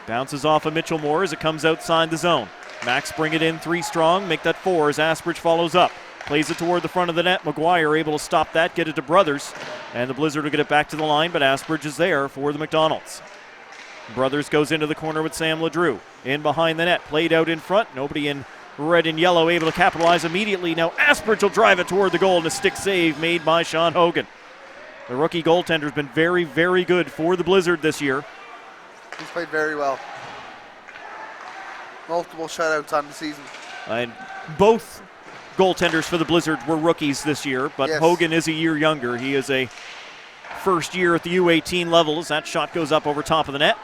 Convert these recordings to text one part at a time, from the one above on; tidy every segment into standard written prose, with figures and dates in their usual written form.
Bounces off of Mitchell Moore as it comes outside the zone. Max bring it in 3 strong, make that 4 as Asbridge follows up. Plays it toward the front of the net. McGuire able to stop that, get it to Brothers. And the Blizzard will get it back to the line, but Asbridge is there for the McDonalds. Brothers goes into the corner with Sam LeDrew. In behind the net, played out in front. Nobody in red and yellow able to capitalize immediately. Now Asbridge will drive it toward the goal, and a stick save made by Sean Hogan. The rookie goaltender has been very, very good for the Blizzard this year. He's played very well. Multiple shutouts on the season. And both goaltenders for the Blizzard were rookies this year, but yes. Hogan is a year younger. He is a first year at the U18 level as that shot goes up over top of the net.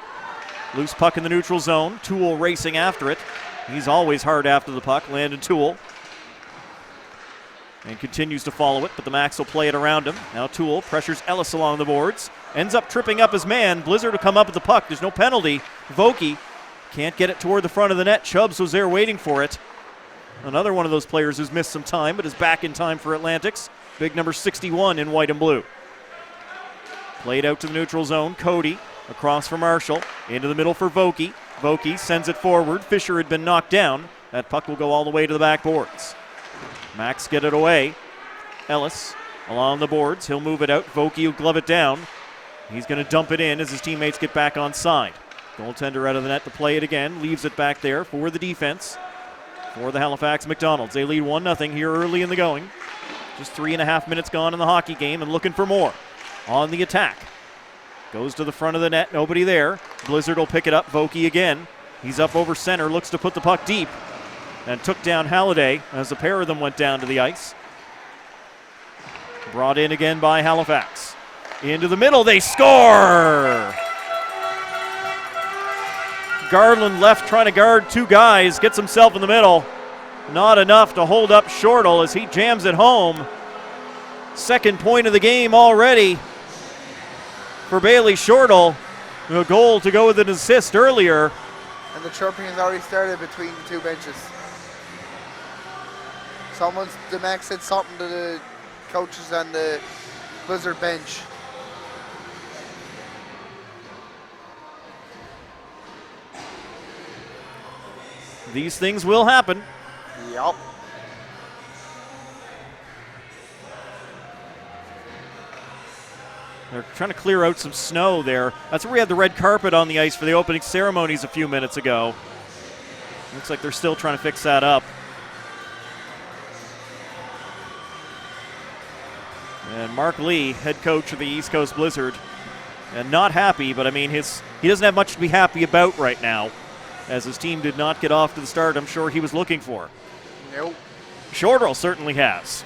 Loose puck in the neutral zone. Toole racing after it. He's always hard after the puck. Landon Toole. And continues to follow it, but the Max will play it around him. Now Toole pressures Ellis along the boards. Ends up tripping up his man. Blizzard will come up with the puck. There's no penalty. Vokey can't get it toward the front of the net. Chubbs was there waiting for it. Another one of those players who's missed some time, but is back in time for Atlantics. Big number 61 in white and blue. Played out to the neutral zone. Cody across for Marshall. Into the middle for Vokey. Vokey sends it forward. Fisher had been knocked down. That puck will go all the way to the backboards. Max get it away. Ellis along the boards. He'll move it out. Vokey will glove it down. He's going to dump it in as his teammates get back on side. Goaltender out of the net to play it again. Leaves it back there for the defense for the Halifax McDonalds. They lead 1-0 here early in the going. Just 3.5 minutes gone in the hockey game and looking for more. On the attack. Goes to the front of the net. Nobody there. Blizzard will pick it up. Vokey again. He's up over center. Looks to put the puck deep. And took down Halliday as a pair of them went down to the ice. Brought in again by Halifax. Into the middle. They score! Garland left trying to guard 2 guys. Gets himself in the middle. Not enough to hold up Shortle as he jams it home. Second point of the game already for Bailey Shortle. A goal to go with an assist earlier. And the chirping has already started between the 2 benches. The Max said something to the coaches on the Blizzard bench. These things will happen. Yup. They're trying to clear out some snow there. That's where we had the red carpet on the ice for the opening ceremonies a few minutes ago. Looks like they're still trying to fix that up. And Mark Lee, head coach of the East Coast Blizzard, and not happy, but I mean, he doesn't have much to be happy about right now, as his team did not get off to the start I'm sure he was looking for. Nope. Shortrell certainly has.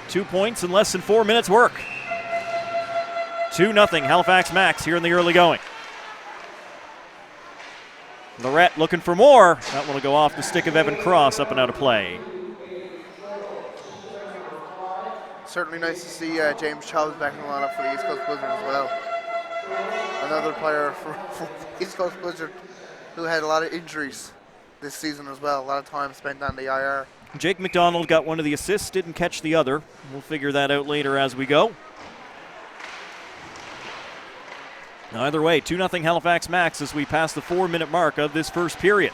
2 points in less than 4 minutes work. 2-0 Halifax Max here in the early going. Lorette looking for more. That one will go off the stick of Evan Cross, up and out of play. Certainly nice to see James Chubbs back in the lineup for the East Coast Blizzard as well. Another player for the East Coast Blizzard who had a lot of injuries this season as well. A lot of time spent on the IR. Jake McDonald got one of the assists, didn't catch the other. We'll figure that out later as we go. Either way, 2-0 Halifax Max as we pass the 4-minute mark of this first period.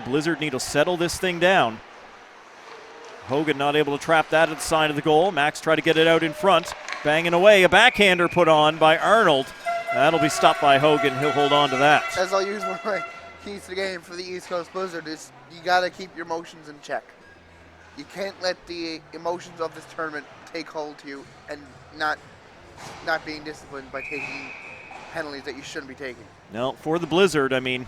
Blizzard need to settle this thing down. Hogan not able to trap that at the side of the goal. Max tried to get it out in front. Banging away. A backhander put on by Arnold. That'll be stopped by Hogan. He'll hold on to that. As I'll use one of my keys to the game for the East Coast Blizzard is you got to keep your emotions in check. You can't let the emotions of this tournament take hold to you and not being disciplined by taking penalties that you shouldn't be taking. No, for the Blizzard, I mean,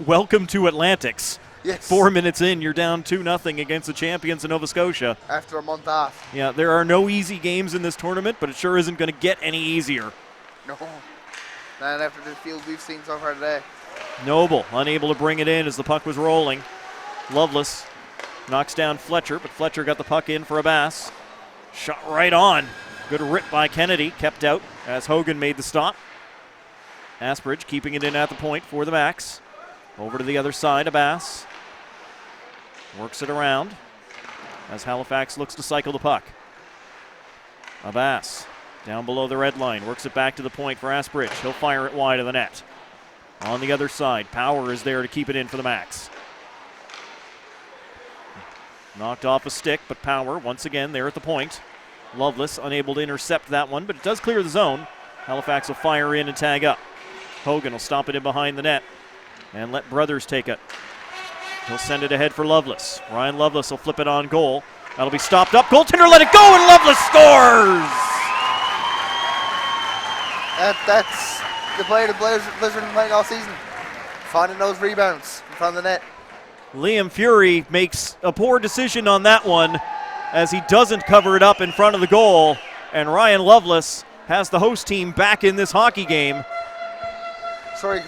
welcome to Atlantics. Yes. 4 minutes in, you're down 2-0 against the champions of Nova Scotia. After a month off. Yeah, there are no easy games in this tournament, but it sure isn't going to get any easier. No. Not after the field we've seen so far today. Noble unable to bring it in as the puck was rolling. Loveless knocks down Fletcher, but Fletcher got the puck in for a Bass. Shot right on. Good rip by Kennedy, kept out as Hogan made the stop. Asbridge keeping it in at the point for the Max. Over to the other side, a Bass. Works it around as Halifax looks to cycle the puck. A Bass Down below the red line, works it back to the point for Asbridge. He'll fire it wide of the net. On the other side, Power is there to keep it in for the Max. Knocked off a stick, but Power once again there at the point. Loveless unable to intercept that one, but it does clear the zone. Halifax will fire in and tag up. Hogan will stomp it in behind the net and let Brothers take it. He'll send it ahead for Loveless. Ryan Loveless will flip it on goal. That'll be stopped up. Goaltender let it go, and Loveless scores! That's the play the Blizzard have been playing all season. Finding those rebounds in front of the net. Liam Fury makes a poor decision on that one as he doesn't cover it up in front of the goal, and Ryan Loveless has the host team back in this hockey game. Sorry,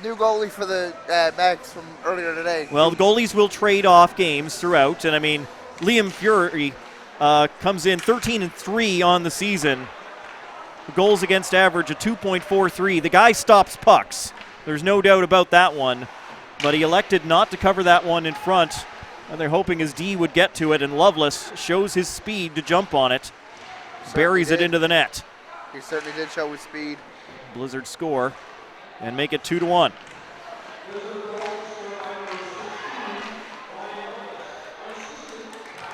new goalie for the Max from earlier today. Well, the goalies will trade off games throughout, and I mean, Liam Fury comes in 13-3 on the season. The goals against average of 2.43. The guy stops pucks. There's no doubt about that one, but he elected not to cover that one in front, and they're hoping his D would get to it, and Loveless shows his speed to jump on it. Buries it into the net. He certainly did show his speed. Blizzard score and make it 2-1.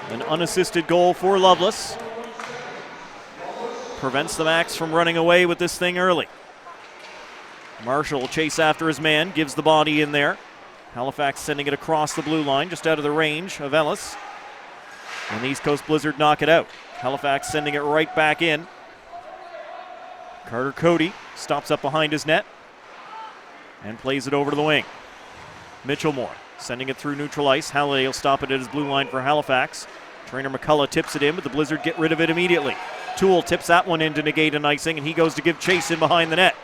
An unassisted goal for Loveless. Prevents the Max from running away with this thing early. Marshall will chase after his man, gives the body in there. Halifax sending it across the blue line, just out of the range of Ellis. And the East Coast Blizzard knock it out. Halifax sending it right back in. Carter Cody stops up behind his net and plays it over to the wing. Mitchellmore sending it through neutral ice. Halliday will stop it at his blue line for Halifax. Trainer McCullough tips it in, but the Blizzard get rid of it immediately. Toole tips that one in to negate an icing, and he goes to give chase in behind the net.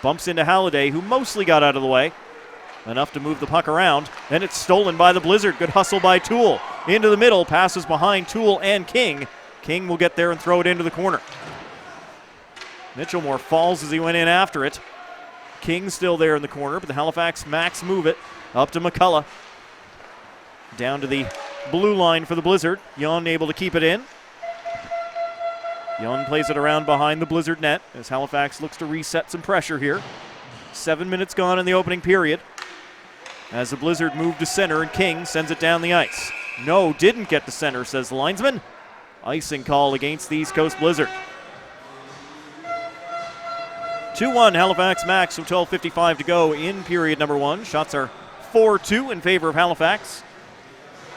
Bumps into Halliday, who mostly got out of the way. Enough to move the puck around. Then it's stolen by the Blizzard. Good hustle by Toole. Into the middle, passes behind Toole and King. King will get there and throw it into the corner. Mitchellmore falls as he went in after it. King still there in the corner, but the Halifax Max move it up to McCullough. Down to the blue line for the Blizzard. Yon able to keep it in. Yon plays it around behind the Blizzard net as Halifax looks to reset some pressure here. 7 minutes gone in the opening period. As the Blizzard move to center, and King sends it down the ice. No, didn't get to center, says the linesman. Icing call against the East Coast Blizzard. 2-1 Halifax Max with 12:55 to go in period number one. Shots are 4-2 in favor of Halifax.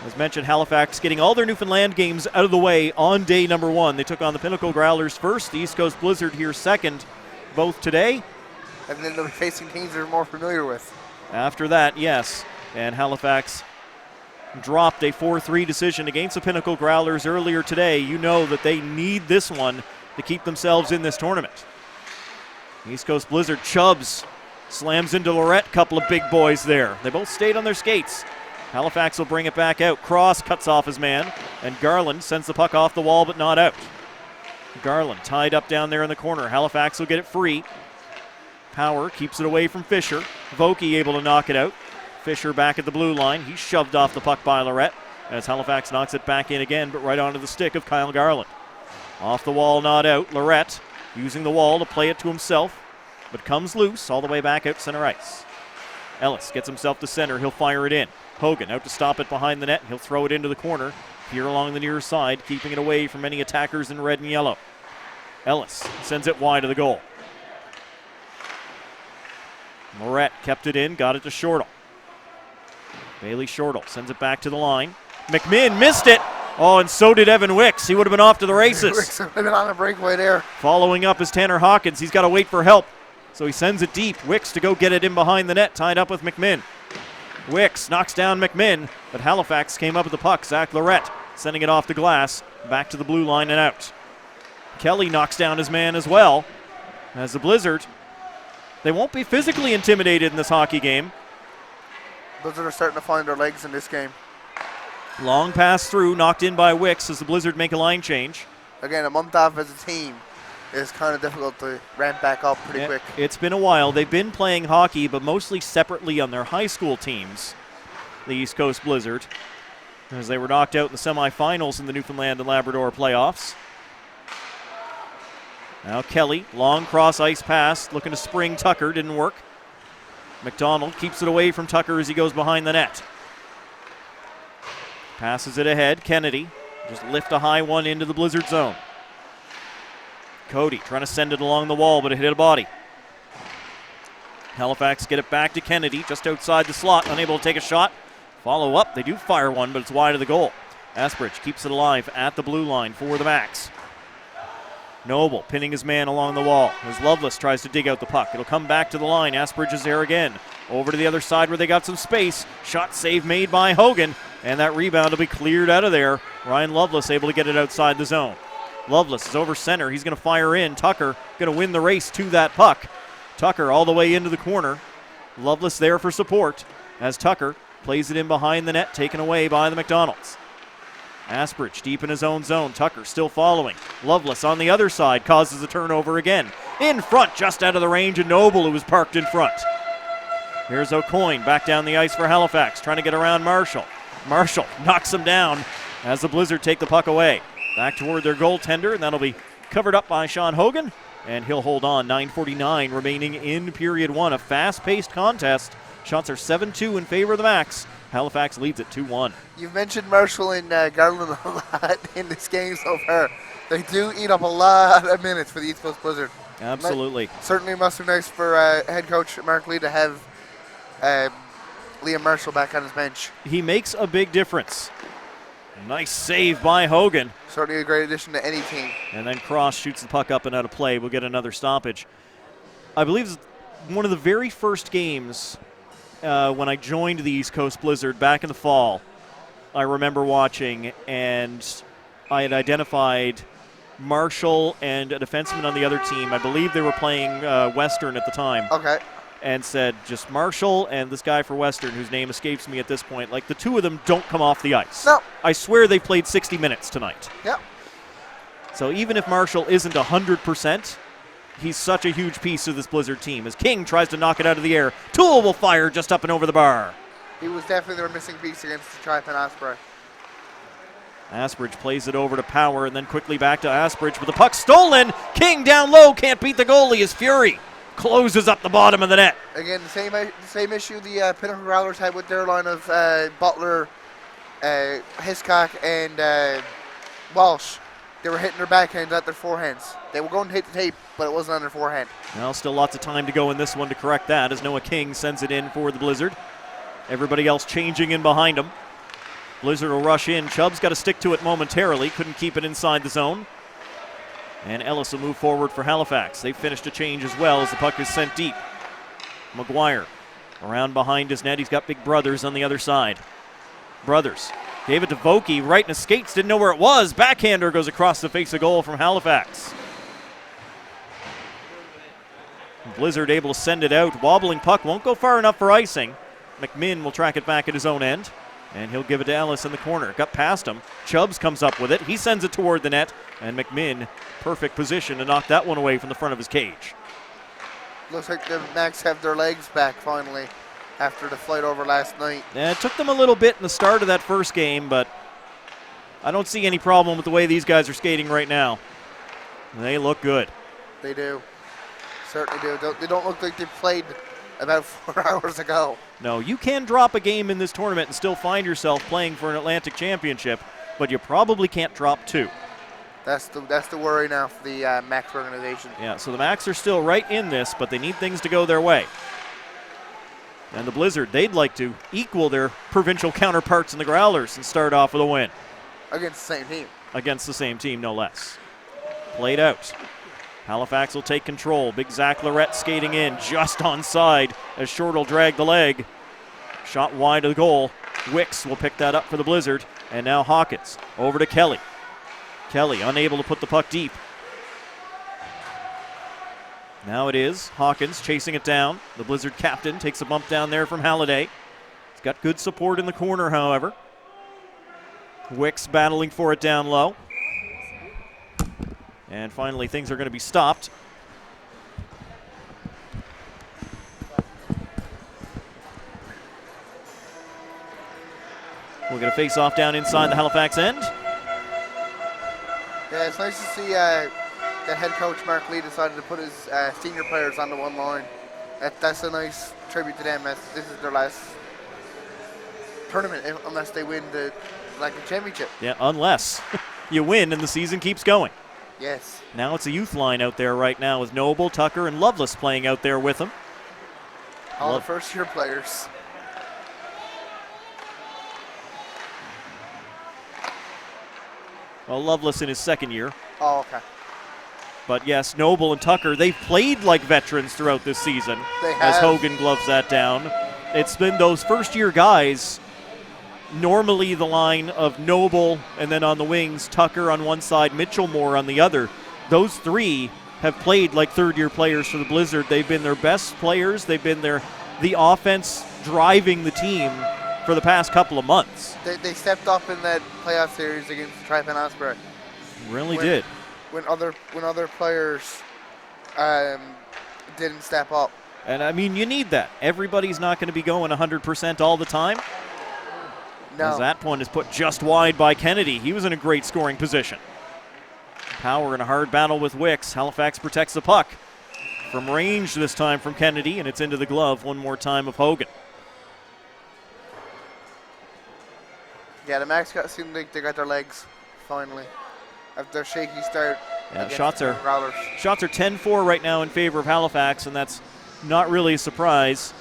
As mentioned, Halifax getting all their Newfoundland games out of the way on day number one. They took on the Pinnacle Growlers first, the East Coast Blizzard here second, both today. And then they'll be facing teams they're more familiar with. After that, yes. And Halifax dropped a 4-3 decision against the Pinnacle Growlers earlier today. You know that they need this one to keep themselves in this tournament. East Coast Blizzard, Chubbs slams into Lorette, couple of big boys there. They both stayed on their skates. Halifax will bring it back out. Cross cuts off his man, and Garland sends the puck off the wall but not out. Garland tied up down there in the corner. Halifax will get it free. Power keeps it away from Fisher. Vokey able to knock it out. Fisher back at the blue line. He's shoved off the puck by Lorette as Halifax knocks it back in again, but right onto the stick of Kyle Garland. Off the wall, not out. Lorette using the wall to play it to himself, but comes loose all the way back out center ice. Ellis gets himself to center. He'll fire it in. Hogan out to stop it behind the net. He'll throw it into the corner here along the near side, keeping it away from any attackers in red and yellow. Ellis sends it wide of the goal. Lorette kept it in, got it to Shortle. Bailey Shortle sends it back to the line. McMinn missed it. Oh, and so did Evan Wicks. He would have been off to the races. Wicks would have been on a breakaway there. Following up is Tanner Hawkins. He's got to wait for help, so he sends it deep. Wicks to go get it in behind the net, tied up with McMinn. Wicks knocks down McMinn, but Halifax came up with the puck. Zach Lorette sending it off the glass, back to the blue line and out. Kelly knocks down his man as well. As the Blizzard, they won't be physically intimidated in this hockey game. Blizzard are starting to find their legs in this game. Long pass through, knocked in by Wicks as the Blizzard make a line change. Again, a month off as a team is kind of difficult to ramp back up pretty quick. It's been a while. They've been playing hockey, but mostly separately on their high school teams, the East Coast Blizzard, as they were knocked out in the semifinals in the Newfoundland and Labrador playoffs. Now Kelly, long cross ice pass, looking to spring Tucker, didn't work. McDonald keeps it away from Tucker as he goes behind the net. Passes it ahead, Kennedy. Just lift a high one into the Blizzard zone. Cody trying to send it along the wall, but it hit a body. Halifax get it back to Kennedy, just outside the slot, unable to take a shot. Follow up, they do fire one, but it's wide of the goal. Asbridge keeps it alive at the blue line for the Max. Noble pinning his man along the wall as Lovelace tries to dig out the puck. It'll come back to the line. Asbridge is there again. Over to the other side where they got some space. Shot save made by Hogan, and that rebound will be cleared out of there. Ryan Lovelace able to get it outside the zone. Lovelace is over center. He's going to fire in. Tucker going to win the race to that puck. Tucker all the way into the corner. Lovelace there for support as Tucker plays it in behind the net, taken away by the McDonalds. Asbridge deep in his own zone. Tucker still following. Lovelace on the other side causes a turnover again. In front, just out of the range of Noble, who was parked in front. Here's O'Coin back down the ice for Halifax, trying to get around Marshall. Marshall knocks him down as the Blizzard take the puck away. Back toward their goaltender, and that'll be covered up by Sean Hogan, and he'll hold on. 9:49 remaining in period one. A fast-paced contest. Shots are 7-2 in favor of the Max. Halifax leads at 2-1. You've mentioned Marshall and Garland a lot in this game so far. They do eat up a lot of minutes for the East Coast Blizzard. Absolutely. Certainly must be nice for head coach Mark Lee to have Liam Marshall back on his bench. He makes a big difference. Nice save by Hogan. Certainly a great addition to any team. And then Cross shoots the puck up and out of play. We'll get another stoppage. I believe it's one of the very first games when I joined the East Coast Blizzard back in the fall. I remember watching, and I had identified Marshall and a defenseman on the other team. I believe they were playing Western at the time. Okay. And said just Marshall and this guy for Western, whose name escapes me at this point, like the two of them don't come off the ice. No. I swear they played 60 minutes tonight. Yep. So even if Marshall isn't 100%, he's such a huge piece of this Blizzard team. As King tries to knock it out of the air, Toole will fire just up and over the bar. He was definitely their missing piece against Triton Osprey. Asbridge plays it over to Power and then quickly back to Asbridge, but the puck stolen. King down low, can't beat the goalie as Fury closes up the bottom of the net. Again, the same issue the Pinnacle Growlers had with their line of Butler, Hiscock, and Walsh. They were hitting their backhands at their forehands. They were going to hit the tape, but it wasn't on their forehand. Well, still lots of time to go in this one to correct that as Noah King sends it in for the Blizzard. Everybody else changing in behind him. Blizzard will rush in. Chubb's got to stick to it momentarily. Couldn't keep it inside the zone. And Ellis will move forward for Halifax. They finished a change as well as the puck is sent deep. McGuire around behind his net. He's got Big Brothers on the other side. Brothers gave it to Vokey right in his skates. Didn't know where it was. Backhander goes across the face of goal from Halifax. Blizzard able to send it out. Wobbling puck won't go far enough for icing. McMinn will track it back at his own end. And he'll give it to Ellis in the corner. Got past him. Chubbs comes up with it. He sends it toward the net. And McMinn, perfect position to knock that one away from the front of his cage. Looks like the Max have their legs back finally after the flight over last night. Yeah, it took them a little bit in the start of that first game, but I don't see any problem with the way these guys are skating right now. They look good. They do. Certainly do. They don't look like they played about 4 hours ago. No, you can drop a game in this tournament and still find yourself playing for an Atlantic Championship, but you probably can't drop two. That's the worry now for the Max organization. Yeah, so the Max are still right in this, but they need things to go their way. And the Blizzard, they'd like to equal their provincial counterparts in the Growlers and start off with a win. Against the same team. Against the same team, no less. Played out. Halifax will take control. Big Zach Lorette skating in just onside as Short will drag the leg. Shot wide of the goal. Wicks will pick that up for the Blizzard. And now Hawkins over to Kelly. Kelly unable to put the puck deep. Now it is Hawkins chasing it down. The Blizzard captain takes a bump down there from Halliday. He's got good support in the corner, however. Wicks battling for it down low. And finally, things are going to be stopped. We'll get a face-off down inside the Halifax end. Yeah, it's nice to see the head coach Mark Lee decided to put his senior players on the one line. That's a nice tribute to them, as this is their last tournament unless they win the championship. Yeah, unless you win and the season keeps going. Yes. Now it's a youth line out there right now with Noble, Tucker, and Lovelace playing out there with them. All the first-year players. Well, Lovelace in his second year. Oh, okay. But yes, Noble and Tucker, they've played like veterans throughout this season. They as have. Hogan gloves that down. It's been those first-year guys, normally the line of Noble, and then on the wings, Tucker on one side, Mitchell Moore on the other. Those three have played like third-year players for the Blizzard. They've been their best players. They've been the offense driving the team for the past couple of months. They stepped up in that playoff series against Tripan Osprey. Really did. When other players didn't step up. And I mean, you need that. Everybody's not going to be going 100% all the time. No. As that point is put just wide by Kennedy. He was in a great scoring position. Power in a hard battle with Wicks. Halifax protects the puck. From range this time from Kennedy, and it's into the glove one more time of Hogan. Yeah, the Max seemed like they got their legs, finally. After their shaky start. Yeah, shots are Growlers. 10-4 right now in favor of Halifax, and that's not really a surprise.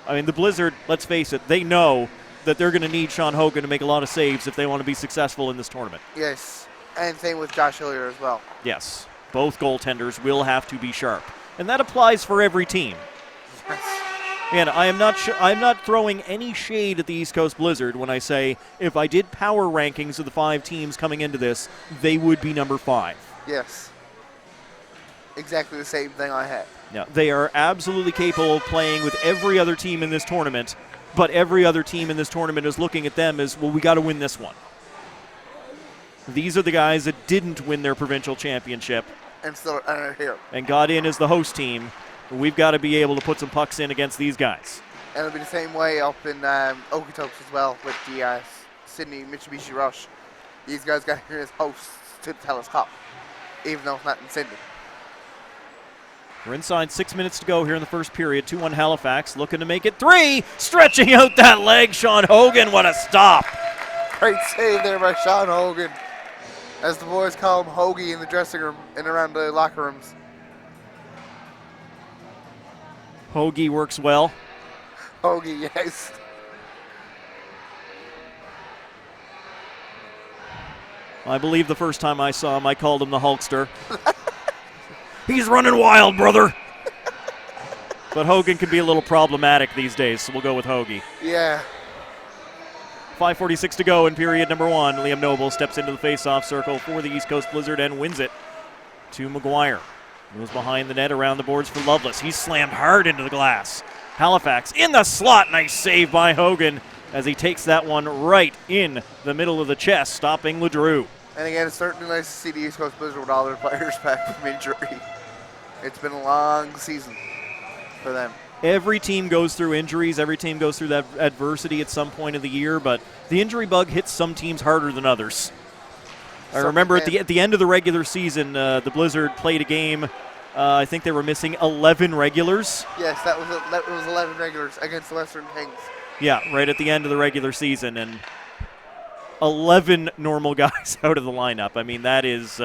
I mean, the Blizzard, let's face it, they know that they're going to need Sean Hogan to make a lot of saves if they want to be successful in this tournament. Yes, and same with Josh Hillier as well. Yes, both goaltenders will have to be sharp, and that applies for every team. Yes. And I'm not throwing any shade at the East Coast Blizzard when I say if I did power rankings of the 5 teams coming into this, they would be number 5. Yes. Exactly the same thing I had. Now, they are absolutely capable of playing with every other team in this tournament, but every other team in this tournament is looking at them as, well, we got to win this one. These are the guys that didn't win their provincial championship And still are here. and got in as the host team. We've got to be able to put some pucks in against these guys. And it'll be the same way up in Okotoks as well with the Sydney Mitsubishi Rush. These guys got here as hosts to the TELUS Cup, even though it's not in Sydney. We're inside 6 minutes to go here in the first period. 2-1 Halifax looking to make it 3. Stretching out that leg, Sean Hogan. What a stop. Great save there by Sean Hogan. As the boys call him Hoagie in the dressing room and around the locker rooms. Hoagie works well. Hoagie, yes. I believe the first time I saw him, I called him the Hulkster. He's running wild, brother. But Hogan can be a little problematic these days, so we'll go with Hoagie. Yeah. 5:46 to go in period number 1. Liam Noble steps into the face-off circle for the East Coast Blizzard and wins it to McGuire. Moves behind the net around the boards for Lovelace. He's slammed hard into the glass. Halifax in the slot. Nice save by Hogan as he takes that one right in the middle of the chest, stopping LeDrew. And again, it's certainly nice to see the East Coast Blizzard with all their players back from injury. It's been a long season for them. Every team goes through injuries. Every team goes through that adversity at some point of the year, but the injury bug hits some teams harder than others. I remember at the end of the regular season, the Blizzard played a game. I think they were missing 11 regulars. Yes, it was 11 regulars against the Western Kings. Yeah, right at the end of the regular season, and 11 normal guys out of the lineup. I mean, that is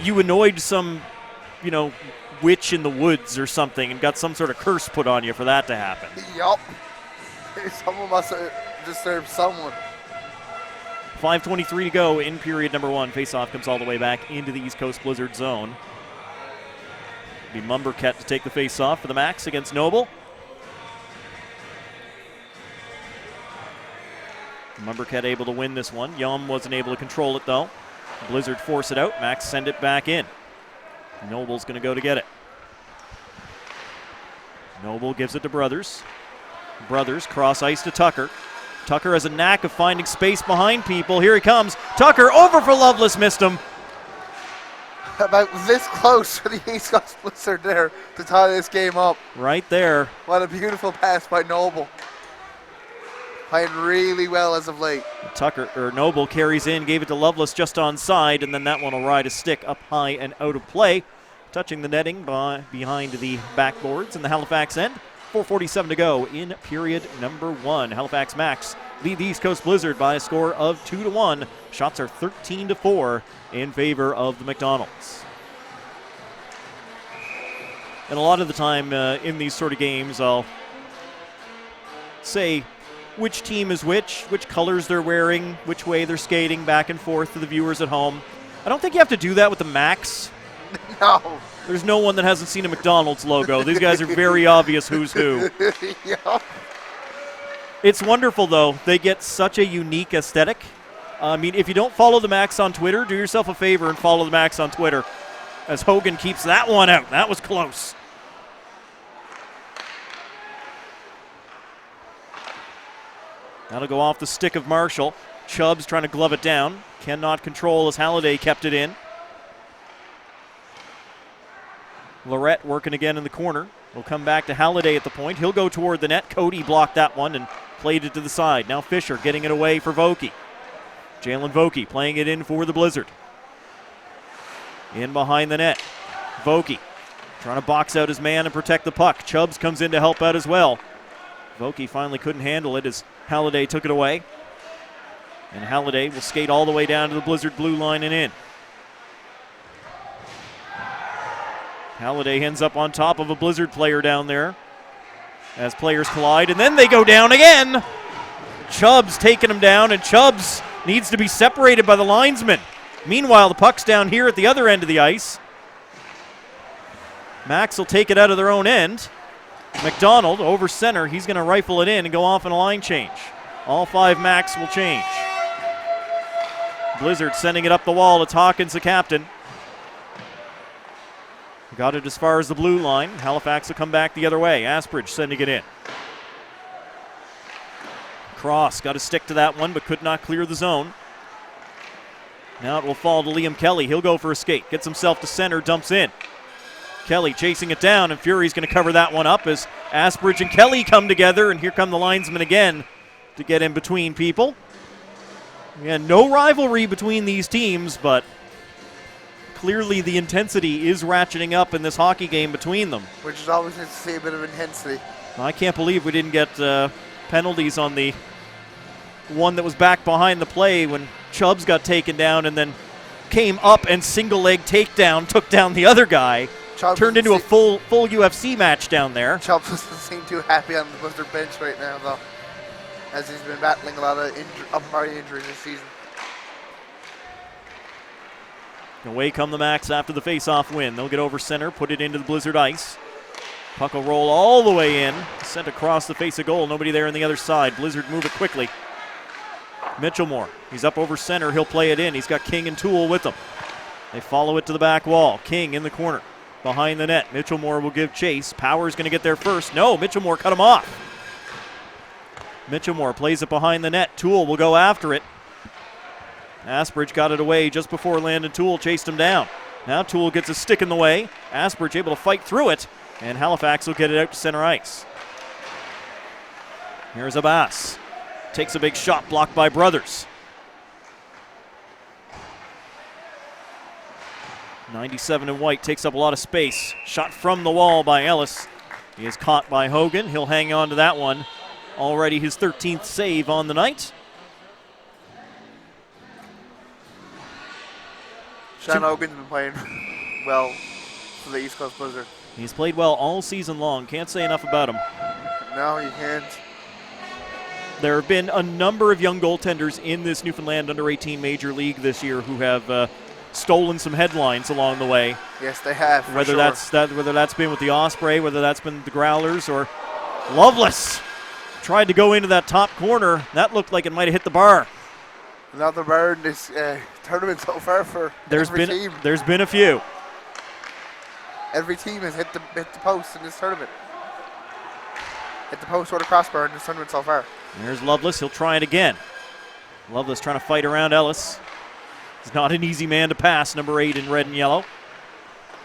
you annoyed some, witch in the woods or something and got some sort of curse put on you for that to happen. Yup. Someone must have disturbed someone. 5:23 to go in period number 1. Faceoff comes all the way back into the East Coast Blizzard zone. It'll be Mumberket to take the faceoff for the Max against Noble. Mumberket able to win this one. Yum wasn't able to control it though. Blizzard force it out. Max send it back in. Noble's going to go to get it. Noble gives it to Brothers. Brothers cross ice to Tucker. Tucker has a knack of finding space behind people. Here he comes. Tucker over for Lovelace, missed him. About this close for the East Coast Blizzard there to tie this game up. Right there. What a beautiful pass by Noble. Playing really well as of late. Noble carries in, gave it to Lovelace just onside, and then that one will ride a stick up high and out of play, touching the netting behind the backboards in the Halifax end. 4:47 to go in period number 1. Halifax Max lead the East Coast Blizzard by a score of 2-1. Shots are 13-4 in favor of the McDonalds. And a lot of the time in these sort of games, I'll say which team is which colors they're wearing, which way they're skating back and forth to the viewers at home. I don't think you have to do that with the Max. No. There's no one that hasn't seen a McDonald's logo. These guys are very obvious who's who. Yeah. It's wonderful, though. They get such a unique aesthetic. I mean, if you don't follow the Max on Twitter, do yourself a favor and follow the Max on Twitter, as Hogan keeps that one out. That was close. That'll go off the stick of Marshall. Chubbs trying to glove it down. Cannot control as Halliday kept it in. Lorette working again in the corner. Will come back to Halliday at the point. He'll go toward the net. Cody blocked that one and played it to the side. Now Fisher getting it away for Vokey. Jalen Vokey playing it in for the Blizzard. In behind the net. Vokey trying to box out his man and protect the puck. Chubbs comes in to help out as well. Vokey finally couldn't handle it as Halliday took it away. And Halliday will skate all the way down to the Blizzard blue line and in. Halliday ends up on top of a Blizzard player down there as players collide, and then they go down again. Chubbs taking him down, and Chubbs needs to be separated by the linesman. Meanwhile, the puck's down here at the other end of the ice. Max will take it out of their own end. McDonald over center. He's going to rifle it in and go off in a line change. All 5 Max will change. Blizzard sending it up the wall. It's Hawkins, the captain. Got it as far as the blue line. Halifax will come back the other way. Asbridge sending it in. Cross got to stick to that one, but could not clear the zone. Now it will fall to Liam Kelly. He'll go for a skate. Gets himself to center, dumps in. Kelly chasing it down, and Fury's going to cover that one up as Asbridge and Kelly come together, and here come the linesmen again to get in between people. Again, no rivalry between these teams, but clearly the intensity is ratcheting up in this hockey game between them. Which is always nice to see a bit of intensity. I can't believe we didn't get penalties on the one that was back behind the play when Chubbs got taken down and then came up and single leg takedown, took down the other guy. Chubbs turned into a full UFC match down there. Chubbs doesn't seem too happy on the Blizzard bench right now, though, as he's been battling a lot of upper body injuries this season. Away come the Max after the face-off win. They'll get over center, put it into the Blizzard ice. Puck will roll all the way in, sent across the face of goal. Nobody there on the other side. Blizzard move it quickly. Mitchellmore, he's up over center. He'll play it in. He's got King and Toole with him. They follow it to the back wall. King in the corner, behind the net. Mitchellmore will give chase. Power's going to get there first. No, Mitchellmore cut him off. Mitchellmore plays it behind the net. Toole will go after it. Asbridge got it away just before Landon Toole chased him down. Now Toole gets a stick in the way. Asbridge able to fight through it, and Halifax will get it out to center ice. Here's Abbas. Takes a big shot, blocked by Brothers. 97 in white, takes up a lot of space. Shot from the wall by Ellis. He is caught by Hogan. He'll hang on to that one. Already his 13th save on the night. Sean Hogan's been playing well for the East Coast Blizzard. He's played well all season long. Can't say enough about him. No, you can't. There have been a number of young goaltenders in this Newfoundland under-18 Major League this year who have stolen some headlines along the way. Yes, they have. Whether that's been with the Osprey, whether that's been the Growlers, or Loveless tried to go into that top corner. That looked like it might have hit the bar. Another bar in this tournament so far for every team. There's been a few. Every team has hit the post in this tournament. Hit the post or the crossbar in this tournament so far. There's Loveless. He'll try it again. Loveless trying to fight around Ellis. He's not an easy man to pass, number 8 in red and yellow.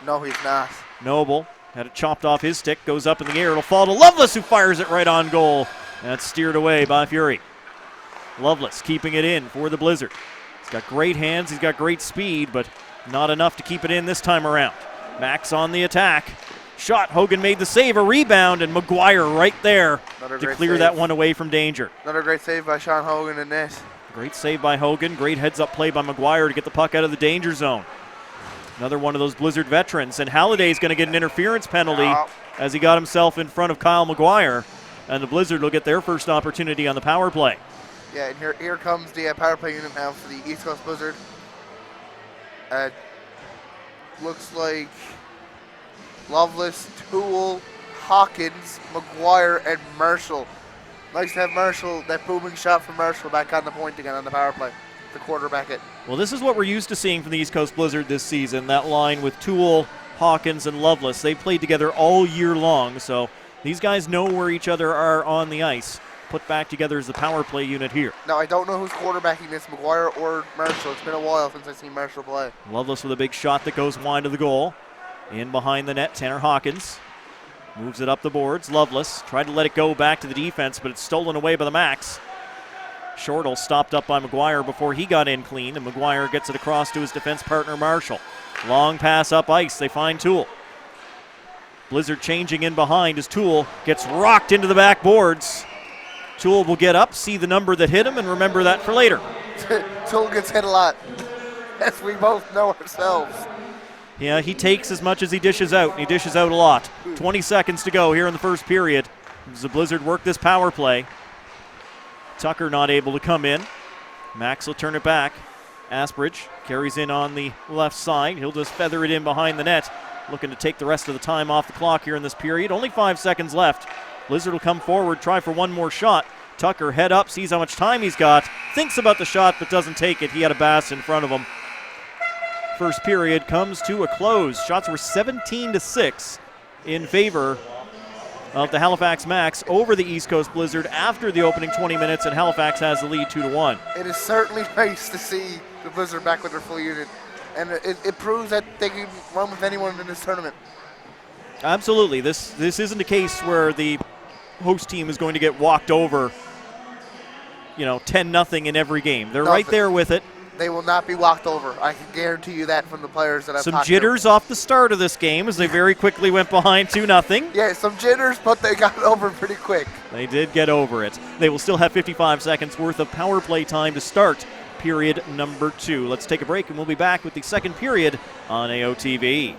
No, he's not. Noble had it chopped off his stick, goes up in the air. It'll fall to Loveless, who fires it right on goal. That's steered away by Fury. Lovelace keeping it in for the Blizzard. He's got great hands, he's got great speed, but not enough to keep it in this time around. Max on the attack. Shot, Hogan made the save, a rebound, and McGuire right there to clear that one away from danger. Another great save by Sean Hogan in this. Great save by Hogan, great heads-up play by McGuire to get the puck out of the danger zone. Another one of those Blizzard veterans, and Halliday's going to get an interference penalty as he got himself in front of Kyle McGuire, and the Blizzard will get their first opportunity on the power play. Yeah, and here comes the power play unit now for the East Coast Blizzard. Looks like Lovelace, Toole, Hawkins, McGuire, and Marshall. Nice to have Marshall, that booming shot from Marshall back on the point again on the power play. The quarterback it. Well, this is what we're used to seeing from the East Coast Blizzard this season, that line with Toole, Hawkins, and Lovelace. They played together all year long, so these guys know where each other are on the ice. Put back together as the power play unit here. Now, I don't know who's quarterbacking this, McGuire or Marshall. It's been a while since I've seen Marshall play. Lovelace with a big shot that goes wide of the goal. In behind the net, Tanner Hawkins moves it up the boards. Lovelace tried to let it go back to the defense, but it's stolen away by the Max. Shortle stopped up by McGuire before he got in clean, and McGuire gets it across to his defense partner Marshall. Long pass up ice. They find Toole. Blizzard changing in behind as Toole gets rocked into the backboards. Toole will get up, see the number that hit him, and remember that for later. Toole gets hit a lot, as we both know ourselves. Yeah, he takes as much as he dishes out, and he dishes out a lot. 20 seconds to go here in the first period as the Blizzard work this power play. Tucker not able to come in. Max will turn it back. Asbridge carries in on the left side. He'll just feather it in behind the net, looking to take the rest of the time off the clock here in this period. Only 5 seconds left. Blizzard will come forward, try for one more shot. Tucker head up, sees how much time he's got, thinks about the shot but doesn't take it. He had a Bass in front of him. First period comes to a close. Shots were 17-6 in favor of the Halifax Max over the East Coast Blizzard after the opening 20 minutes, and Halifax has the lead 2-1. It is certainly nice to see the Blizzard back with their full unit, and it proves that they can run with anyone in this tournament. Absolutely. This isn't a case where the host team is going to get walked over, 10-0 in every game. They're right there with it. They will not be walked over. I can guarantee you that from the players that I've talked to. Some jitters off the start of this game as they very quickly went behind 2-0. Yeah, some jitters, but they got over pretty quick. They did get over it. They will still have 55 seconds worth of power play time to start period number 2. Let's take a break, and we'll be back with the second period on AOTV.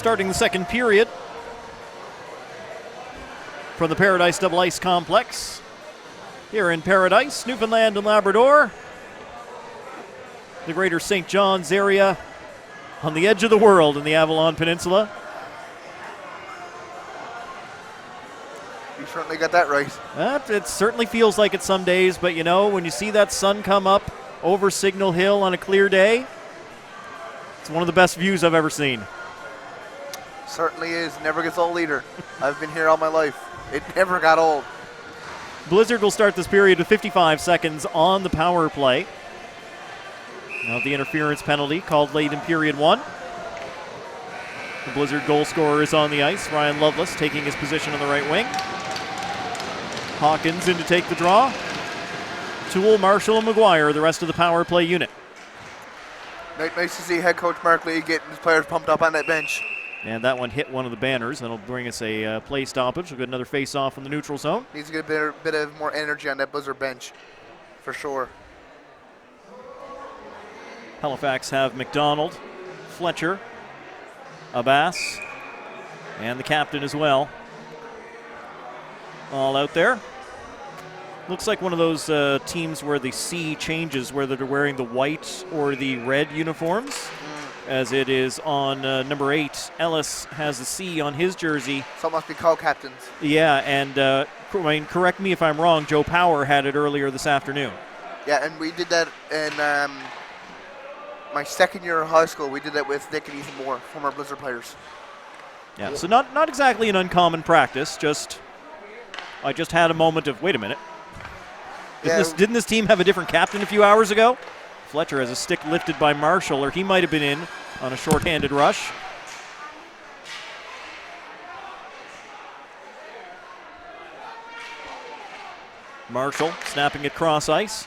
Starting the second period from the Paradise Double Ice Complex here in Paradise, Newfoundland and Labrador, the greater St. John's area, on the edge of the world in the Avalon Peninsula. You certainly got that right. It certainly feels like it some days, but you know, when you see that sun come up over Signal Hill on a clear day, it's one of the best views I've ever seen. Certainly is. Never gets old either. I've been here all my life. It never got old. Blizzard will start this period with 55 seconds on the power play. Now the interference penalty called late in period 1. The Blizzard goal scorer is on the ice. Ryan Lovelace taking his position on the right wing. Hawkins in to take the draw. Toole, Marshall, and McGuire, the rest of the power play unit. Nice to see head coach Mark Lee getting his players pumped up on that bench. And that one hit one of the banners. That'll bring us a play stoppage. We'll get another face-off in the neutral zone. Needs to get a bit of more energy on that Blizzard bench, for sure. Halifax have McDonald, Fletcher, Abbas, and the captain as well. All out there. Looks like one of those teams where the C changes, whether they're wearing the white or the red uniforms. As it is on number 8. Ellis has a C on his jersey. So it must be co-captains. Yeah, and correct me if I'm wrong, Joe Power had it earlier this afternoon. Yeah, and we did that in my second year of high school. We did that with Nick and Ethan Moore, former Blizzard players. Yeah, so not exactly an uncommon practice. I just had a moment of, wait a minute. Didn't this team have a different captain a few hours ago? Fletcher has a stick lifted by Marshall, or he might have been in on a shorthanded rush. Marshall snapping it cross ice.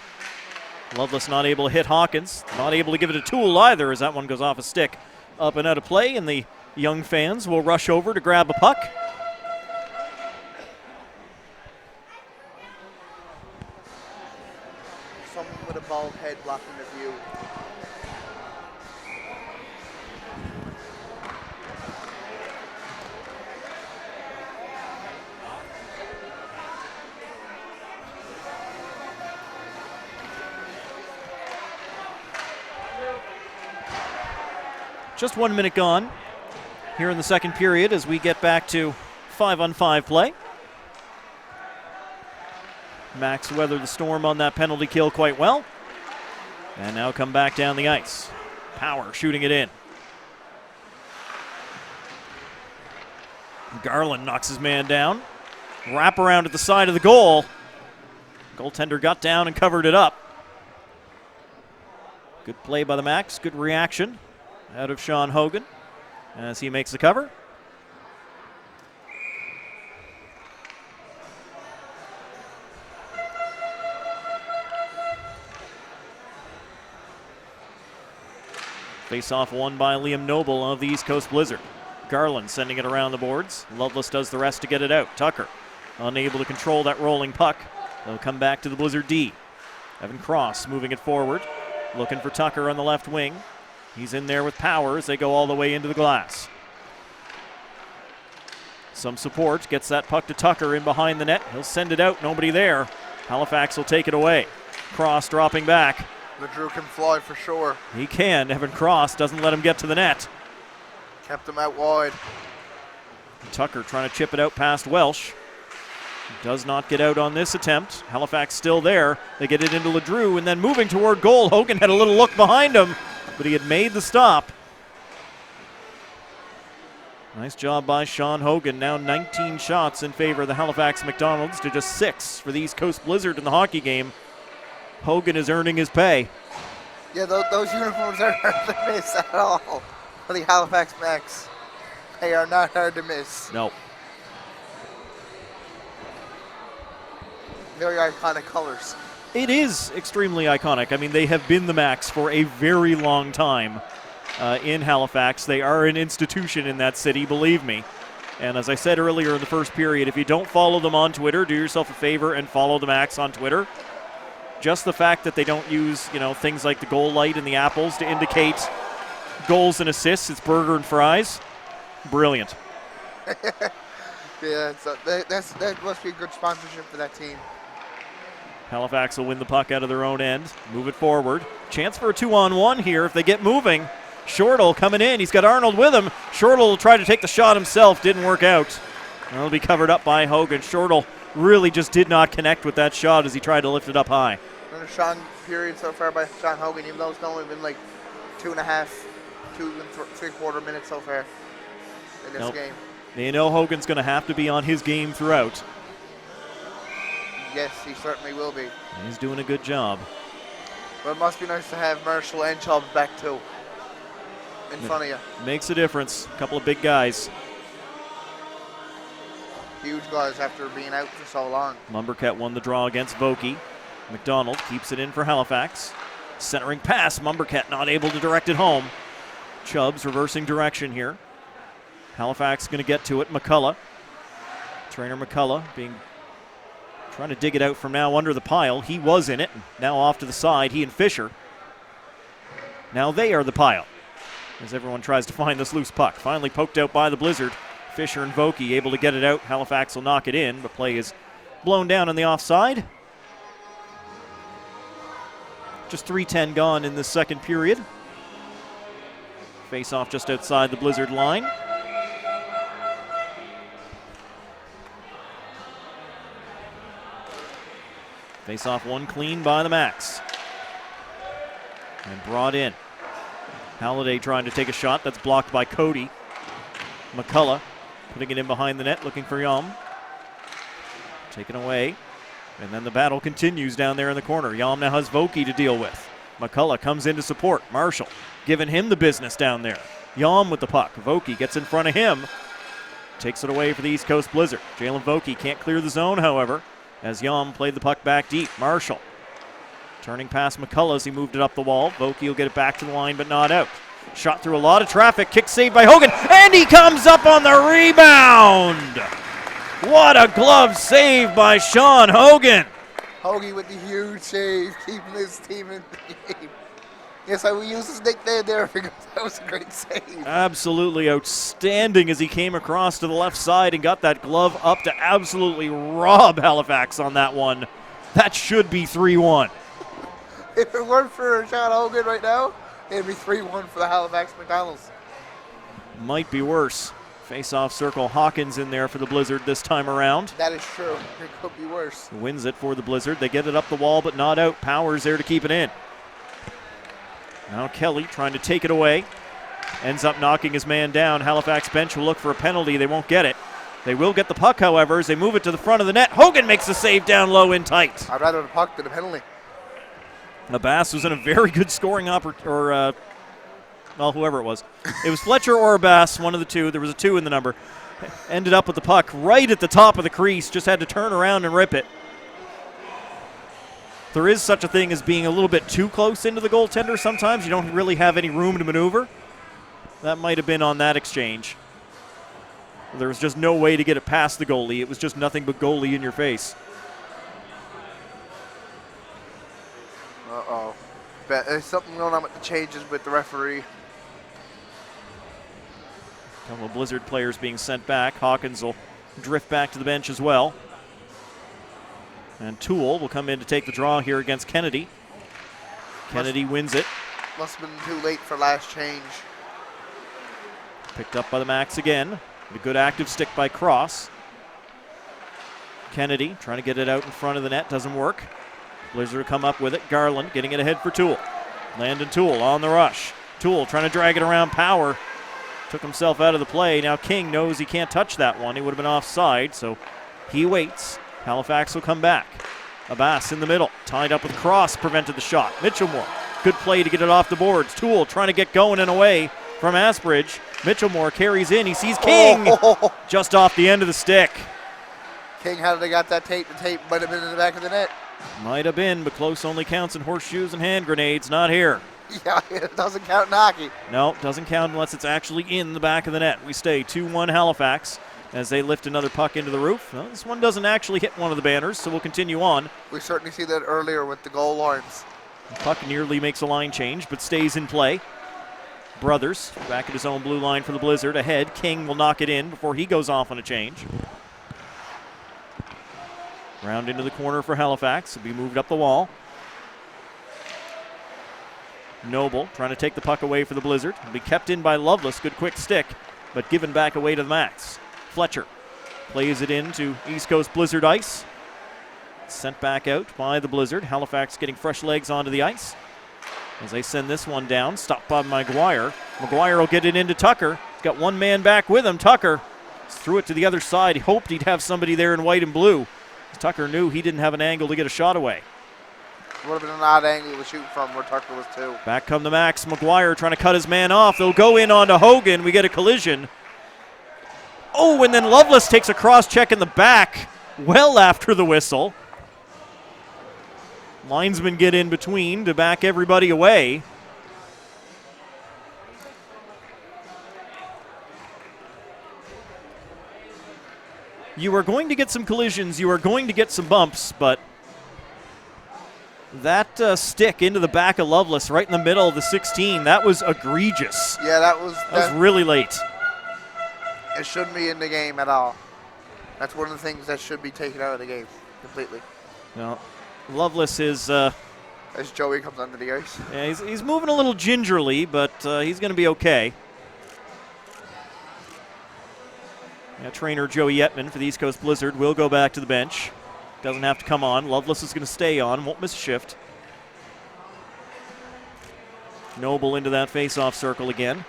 Lovelace not able to hit Hawkins. Not able to give it a Toole either, as that one goes off a stick. Up and out of play, and the young fans will rush over to grab a puck. Someone with a bald head blocking the view. Just 1 minute gone here in the second period as we get back to 5-on-5 play. Max weathered the storm on that penalty kill quite well. And now come back down the ice. Power shooting it in. Garland knocks his man down. Wrap around at the side of the goal. Goaltender got down and covered it up. Good play by the Max. Good reaction out of Sean Hogan as he makes the cover. Face-off won by Liam Noble of the East Coast Blizzard. Garland sending it around the boards. Lovelace does the rest to get it out. Tucker unable to control that rolling puck. They'll come back to the Blizzard D. Evan Cross moving it forward. Looking for Tucker on the left wing. He's in there with Power as they go all the way into the glass. Some support. Gets that puck to Tucker in behind the net. He'll send it out. Nobody there. Halifax will take it away. Cross dropping back. The Drew can fly for sure. He can. Evan Cross doesn't let him get to the net. Kept him out wide. Tucker trying to chip it out past Welsh. Does not get out on this attempt. Halifax still there. They get it into LeDrew and then moving toward goal. Hogan had a little look behind him, but he had made the stop. Nice job by Sean Hogan. Now 19 shots in favor of the Halifax McDonalds to just 6 for the East Coast Blizzard in the hockey game. Hogan is earning his pay. Yeah, those uniforms aren't hard to miss at all. For the Halifax Max, they are not hard to miss. No. Very iconic colors. It is extremely iconic. I mean, they have been the Max for a very long time in Halifax. They are an institution in that city, believe me. And as I said earlier in the first period, if you don't follow them on Twitter, do yourself a favor and follow the Max on Twitter. Just the fact that they don't use, things like the goal light and the apples to indicate goals and assists. It's burger and fries. Brilliant. Yeah, so that must be a good sponsorship for that team. Halifax will win the puck out of their own end, move it forward. Chance for a 2-on-1 here if they get moving. Shortle coming in. He's got Arnold with him. Shortle will try to take the shot himself. Didn't work out. That'll be covered up by Hogan. Shortle really just did not connect with that shot as he tried to lift it up high. Another strong period so far by Sean Hogan, even though it's only been like 2.5, 2 and 3/4 minutes so far in this game. They know Hogan's going to have to be on his game throughout. Yes, he certainly will be. He's doing a good job. But it must be nice to have Marshall and Chubbs back too in front of you. Makes a difference. A couple of big guys. Huge guys after being out for so long. Lumbercat won the draw against Vokey. McDonald keeps it in for Halifax. Centering pass. Lumbercat not able to direct it home. Chubbs reversing direction here. Halifax going to get to it. McCullough. Trainer McCullough trying to dig it out from now under the pile. He was in it. Now off to the side. He and Fisher. Now they are the pile as everyone tries to find this loose puck. Finally poked out by the Blizzard. Fisher and Vokey able to get it out. Halifax will knock it in, but play is blown down on the offside. Just 3:10 gone in the second period. Face off just outside the Blizzard line. Face off one clean by the Max. And brought in. Halliday trying to take a shot. That's blocked by Cody. McCullough putting it in behind the net, looking for Yom. Taken away. And then the battle continues down there in the corner. Yom now has Vokey to deal with. McCullough comes in to support. Marshall giving him the business down there. Yom with the puck. Vokey gets in front of him. Takes it away for the East Coast Blizzard. Jalen Vokey can't clear the zone, however, as Yom played the puck back deep. Marshall turning past McCullough as he moved it up the wall. Vokey will get it back to the line, but not out. Shot through a lot of traffic. Kick saved by Hogan, and he comes up on the rebound. What a glove save by Sean Hogan. Hoagie with the huge save, keeping his team in the game. Yes, I will use his nickname there because that was a great save. Absolutely outstanding as he came across to the left side and got that glove up to absolutely rob Halifax on that one. That should be 3-1. If it weren't for Sean Hogan right now, it'd be 3-1 for the Halifax McDonalds. Might be worse. Face-off circle. Hawkins in there for the Blizzard this time around. That is true. It could be worse. Wins it for the Blizzard. They get it up the wall, but not out. Powers there to keep it in. Now Kelly trying to take it away. Ends up knocking his man down. Halifax bench will look for a penalty. They won't get it. They will get the puck, however, as they move it to the front of the net. Hogan makes the save down low in tight. I'd rather the puck than the penalty. Abbas was in a very good scoring opportunity, well, whoever it was. It was Fletcher or Abbas, one of the two. There was a 2 in the number. Ended up with the puck right at the top of the crease. Just had to turn around and rip it. There is such a thing as being a little bit too close into the goaltender sometimes. You don't really have any room to maneuver. That might have been on that exchange. There was just no way to get it past the goalie. It was just nothing but goalie in your face. Uh-oh. There's something going on with the changes with the referee. A couple of Blizzard players being sent back. Hawkins will drift back to the bench as well. And Toole will come in to take the draw here against Kennedy. Kennedy wins it. Must have been too late for last change. Picked up by the Max again. A good active stick by Cross. Kennedy trying to get it out in front of the net. Doesn't work. Blizzard will come up with it. Garland getting it ahead for Toole. Landon Toole on the rush. Toole trying to drag it around. Power took himself out of the play. Now King knows he can't touch that one. He would have been offside, so he waits. Halifax will come back. Abbas in the middle. Tied up with Cross. Prevented the shot. Mitchellmore. Good play to get it off the boards. Toole trying to get going and away from Asbridge. Mitchellmore carries in. He sees King just off the end of the stick. King, how did they got that tape? The tape might have been in the back of the net. Might have been, but close only counts in horseshoes and hand grenades. Not here. Yeah, it doesn't count in hockey. No, doesn't count unless it's actually in the back of the net. We stay 2-1 Halifax as they lift another puck into the roof. Well, this one doesn't actually hit one of the banners, so we'll continue on. We certainly see that earlier with the goal lines. The puck nearly makes a line change, but stays in play. Brothers back at his own blue line for the Blizzard. Ahead, King will knock it in before he goes off on a change. Round into the corner for Halifax. Will be moved up the wall. Noble trying to take the puck away for the Blizzard. Will be kept in by Loveless. Good quick stick, but given back away to the Max. Fletcher plays it into East Coast Blizzard ice. Sent back out by the Blizzard. Halifax getting fresh legs onto the ice. As they send this one down, stopped by Maguire. Maguire will get it into Tucker. He's got one man back with him. Tucker threw it to the other side. He hoped he'd have somebody there in white and blue. Tucker knew he didn't have an angle to get a shot away. Would have been an odd angle to shoot from where Tucker was too. Back come the Max. Maguire trying to cut his man off. They'll go in onto Hogan. We get a collision. Oh, and then Loveless takes a cross check in the back well after the whistle. Linesmen get in between to back everybody away. You are going to get some collisions. You are going to get some bumps, but that stick into the back of Loveless right in the middle of the 16, that was egregious. Yeah, that was really late. It shouldn't be in the game at all. That's one of the things that should be taken out of the game completely. Well, Loveless is... As Joey comes under the ice. Yeah, he's moving a little gingerly, but he's going to be okay. Yeah, trainer Joey Yetman for the East Coast Blizzard will go back to the bench. Doesn't have to come on. Loveless is going to stay on, won't miss a shift. Noble into that face-off circle again,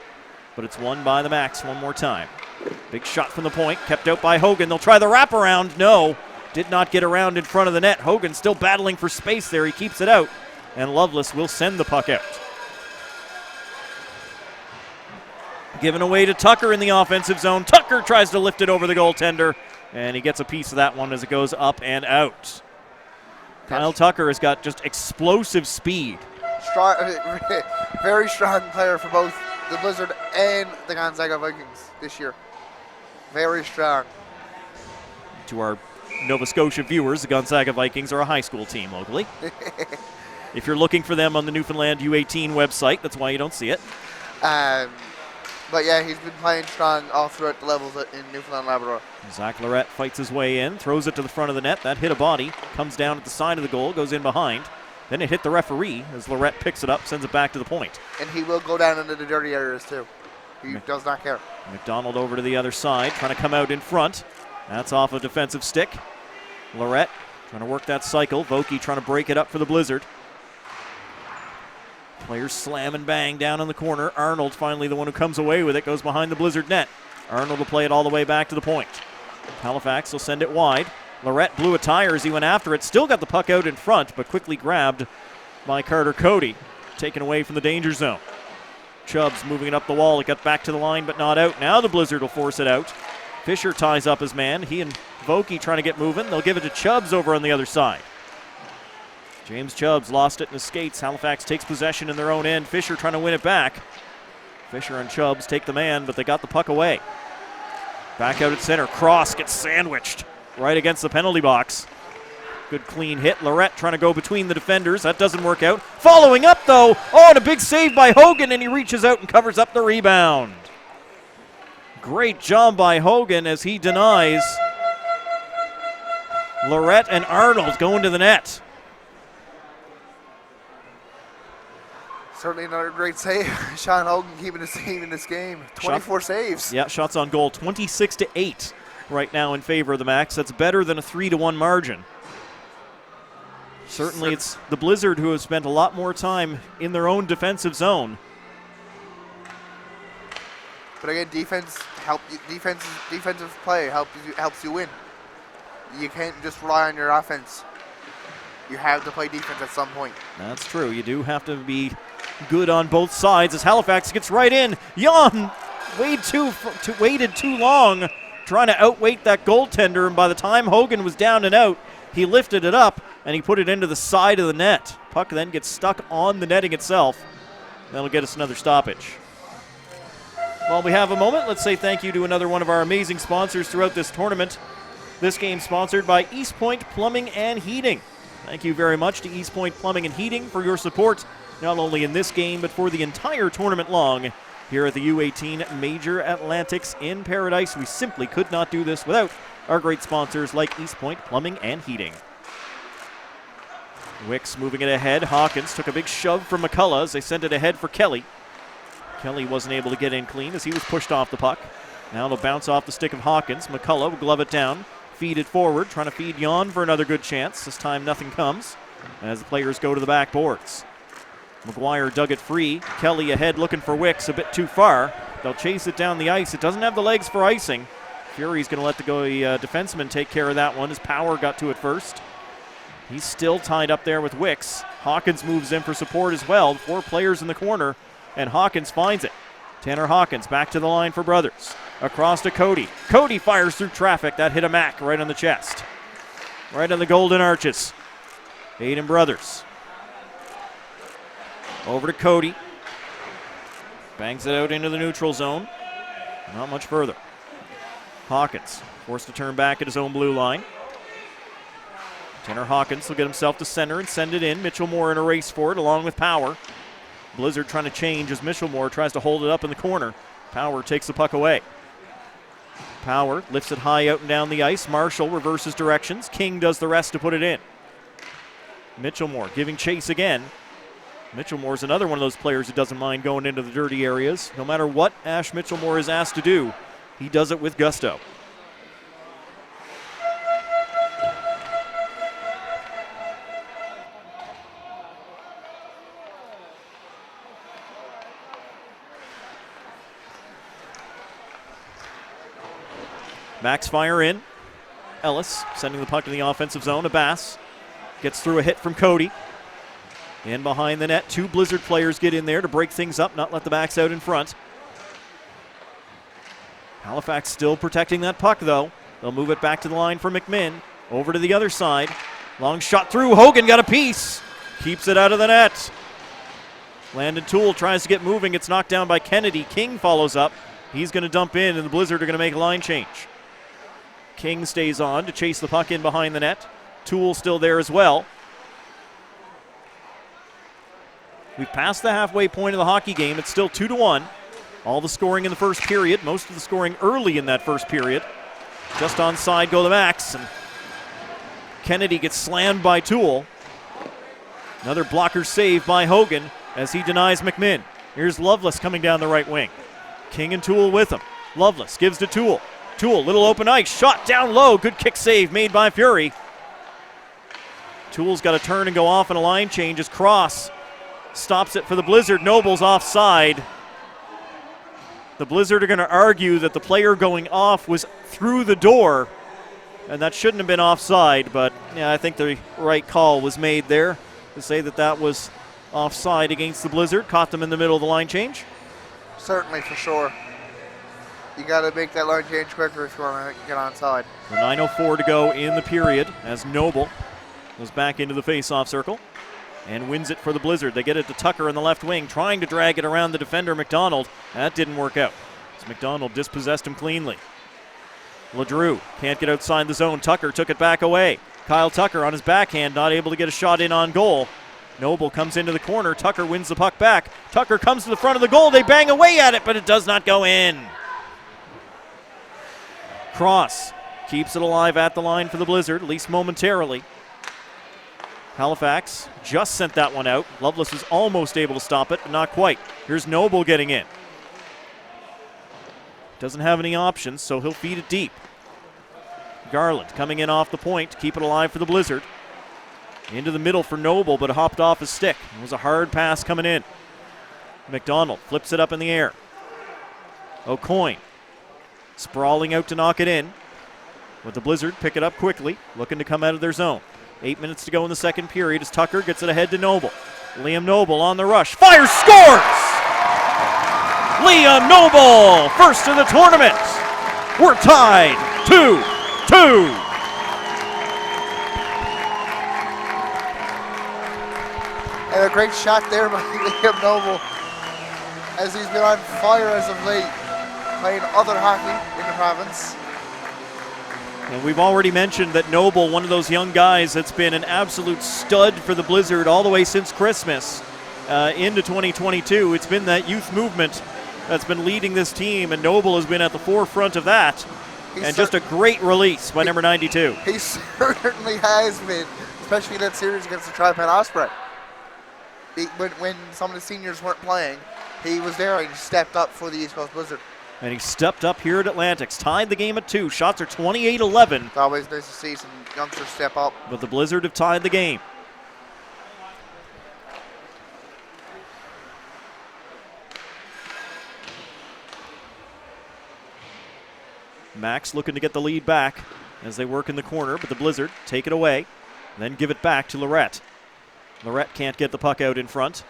but it's won by the Max one more time. Big shot from the point, kept out by Hogan. They'll try the wraparound. No, did not get around in front of the net. Hogan still battling for space there. He keeps it out, and Loveless will send the puck out. Given away to Tucker in the offensive zone. Tucker tries to lift it over the goaltender, and he gets a piece of that one as it goes up and out. Kyle Tucker has got just explosive speed. Very strong player for both the Blizzard and the Gonzaga Vikings this year. Very strong. To our Nova Scotia viewers, the Gonzaga Vikings are a high school team locally. If you're looking for them on the Newfoundland U18 website, that's why you don't see it. But yeah, he's been playing strong all throughout the levels in Newfoundland Labrador. Zach Lorette fights his way in, throws it to the front of the net. That hit a body, comes down at the side of the goal, goes in behind. Then it hit the referee as Lorette picks it up, sends it back to the point. And he will go down into the dirty areas too. He does not care. McDonald over to the other side, trying to come out in front. That's off a defensive stick. Lorette trying to work that cycle. Vokey trying to break it up for the Blizzard. Players slam and bang down in the corner. Arnold finally the one who comes away with it, goes behind the Blizzard net. Arnold will play it all the way back to the point. Halifax will send it wide. Lorette blew a tire as he went after it. Still got the puck out in front, but quickly grabbed by Carter Cody. Taken away from the danger zone. Chubbs moving it up the wall. It got back to the line, but not out. Now the Blizzard will force it out. Fisher ties up his man. He and Vokey trying to get moving. They'll give it to Chubbs over on the other side. James Chubbs lost it in his skates. Halifax takes possession in their own end. Fisher trying to win it back. Fisher and Chubbs take the man, but they got the puck away. Back out at center. Cross gets sandwiched right against the penalty box. Good clean hit. Lorette trying to go between the defenders. That doesn't work out. Following up, though. Oh, and a big save by Hogan, and he reaches out and covers up the rebound. Great job by Hogan as he denies Lorette and Arnold going to the net. Certainly another great save. Sean Hogan keeping his team in this game. 24 saves. Yeah, shots on goal. 26-8 right now in favor of the Max. That's better than a 3-1 margin. Certainly it's the Blizzard who have spent a lot more time in their own defensive zone. But again, defensive play helps you win. You can't just rely on your offense. You have to play defense at some point. That's true. You do have to be good on both sides as Halifax gets right in. Jan waited too long trying to outweight that goaltender, and by the time Hogan was down and out, he lifted it up and he put it into the side of the net. Puck then gets stuck on the netting itself. That'll get us another stoppage. While we have a moment, let's say thank you to another one of our amazing sponsors throughout this tournament. This game sponsored by East Point Plumbing and Heating. Thank you very much to East Point Plumbing and Heating for your support, not only in this game, but for the entire tournament long. here at the U18 Major Atlantics in Paradise. We simply could not do this without our great sponsors like East Point Plumbing and Heating. Wicks moving it ahead. Hawkins took a big shove from McCullough as they send it ahead for Kelly. Kelly wasn't able to get in clean as he was pushed off the puck. Now it'll bounce off the stick of Hawkins. McCullough will glove it down, feed it forward, trying to feed Jan for another good chance. This time nothing comes as the players go to the back boards. McGuire dug it free. Kelly ahead looking for Wicks, a bit too far. They'll chase it down the ice. It doesn't have the legs for icing. Fury's going to let the defenseman take care of that one as Power got to it first. He's still tied up there with Wicks. Hawkins moves in for support as well. 4 players in the corner, and Hawkins finds it. Tanner Hawkins back to the line for Brothers. Across to Cody. Cody fires through traffic. That hit a Mac right on the chest. Right on the golden arches. Aiden Brothers. Over to Cody. Bangs it out into the neutral zone. Not much further. Hawkins forced to turn back at his own blue line. Tanner Hawkins will get himself to center and send it in. Mitchell Moore in a race for it along with Power. Blizzard trying to change as Mitchell Moore tries to hold it up in the corner. Power takes the puck away. Power lifts it high out and down the ice. Marshall reverses directions. King does the rest to put it in. Mitchell Moore giving chase again. Mitchell Moore's another one of those players who doesn't mind going into the dirty areas. No matter what Ash Mitchell Moore is asked to do, he does it with gusto. Max fire in. Ellis sending the puck to the offensive zone to Bass. Gets through a hit from Cody. In behind the net, 2 Blizzard players get in there to break things up, not let the backs out in front. Halifax still protecting that puck, though. They'll move it back to the line for McMinn. Over to the other side. Long shot through. Hogan got a piece. Keeps it out of the net. Landon Toole tries to get moving. It's knocked down by Kennedy. King follows up. He's going to dump in, and the Blizzard are going to make a line change. King stays on to chase the puck in behind the net. Toole still there as well. We've passed the halfway point of the hockey game. It's still 2-1. All the scoring in the first period, most of the scoring early in that first period. Just onside go the Max, and Kennedy gets slammed by Toole. Another blocker save by Hogan as he denies McMinn. Here's Loveless coming down the right wing. King and Toole with him. Loveless gives to Toole. Toole, little open ice, shot down low. Good kick save made by Fury. Toole's got to turn and go off in a line change as Cross stops it for the Blizzard. Noble's offside. The Blizzard are going to argue that the player going off was through the door, and that shouldn't have been offside, but yeah, I think the right call was made there to say that that was offside against the Blizzard. Caught them in the middle of the line change. Certainly, for sure. You got to make that line change quicker if you want to get onside. 9:04 to go in the period as Noble goes back into the face-off circle and wins it for the Blizzard. They get it to Tucker on the left wing, trying to drag it around the defender, McDonald. That didn't work out. So McDonald dispossessed him cleanly. LeDrew can't get outside the zone. Tucker took it back away. Kyle Tucker on his backhand, not able to get a shot in on goal. Noble comes into the corner. Tucker wins the puck back. Tucker comes to the front of the goal. They bang away at it, but it does not go in. Cross keeps it alive at the line for the Blizzard, at least momentarily. Halifax just sent that one out. Loveless was almost able to stop it, but not quite. Here's Noble getting in. Doesn't have any options, so he'll feed it deep. Garland coming in off the point to keep it alive for the Blizzard. Into the middle for Noble, but hopped off his stick. It was a hard pass coming in. McDonald flips it up in the air. O'Coin sprawling out to knock it in. But the Blizzard pick it up quickly, looking to come out of their zone. 8 minutes to go in the second period as Tucker gets it ahead to Noble. Liam Noble on the rush. Fires, scores! Liam Noble, first of the tournament. We're tied 2-2. And a great shot there by Liam Noble as he's been on fire as of late, playing other hockey in the province. And we've already mentioned that Noble, one of those young guys that's been an absolute stud for the Blizzard all the way since Christmas into 2022. It's been that youth movement that's been leading this team, and Noble has been at the forefront of that. And just a great release by number 92. He certainly has been, especially in that series against the Tri-Pan Osprey. When some of the seniors weren't playing, he was there and he stepped up for the East Coast Blizzard. And he stepped up here at Atlantics, tied the game at 2. Shots are 28-11. It's always nice to see some youngsters step up. But the Blizzard have tied the game. Max looking to get the lead back as they work in the corner, but the Blizzard take it away, then give it back to Lorette. Lorette can't get the puck out in front.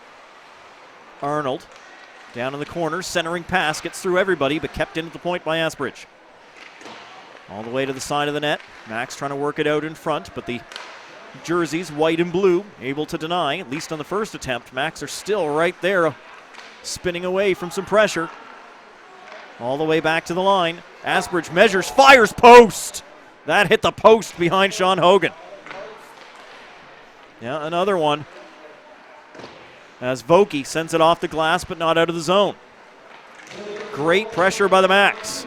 Arnold down in the corner, centering pass, gets through everybody, but kept in at the point by Asbridge. All the way to the side of the net. Max trying to work it out in front, but the jerseys, white and blue, able to deny, at least on the first attempt. Max are still right there, spinning away from some pressure. All the way back to the line. Asbridge measures, fires, post! That hit the post behind Sean Hogan. Yeah, another one. As Vokey sends it off the glass, but not out of the zone. Great pressure by the Max.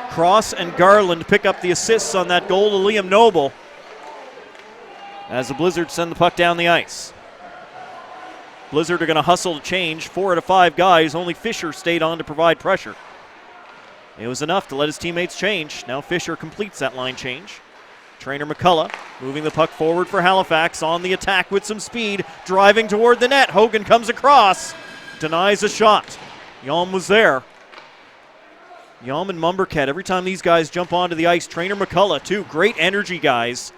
Cross and Garland pick up the assists on that goal to Liam Noble, as the Blizzard send the puck down the ice. Blizzard are going to hustle to change. 4 out of 5 guys. Only Fisher stayed on to provide pressure. It was enough to let his teammates change. Now Fisher completes that line change. Trainer McCullough moving the puck forward for Halifax on the attack with some speed. Driving toward the net. Hogan comes across. Denies a shot. Yalm was there. Yalm and Mumberket, every time these guys jump onto the ice. Trainer McCullough, too. Great energy guys.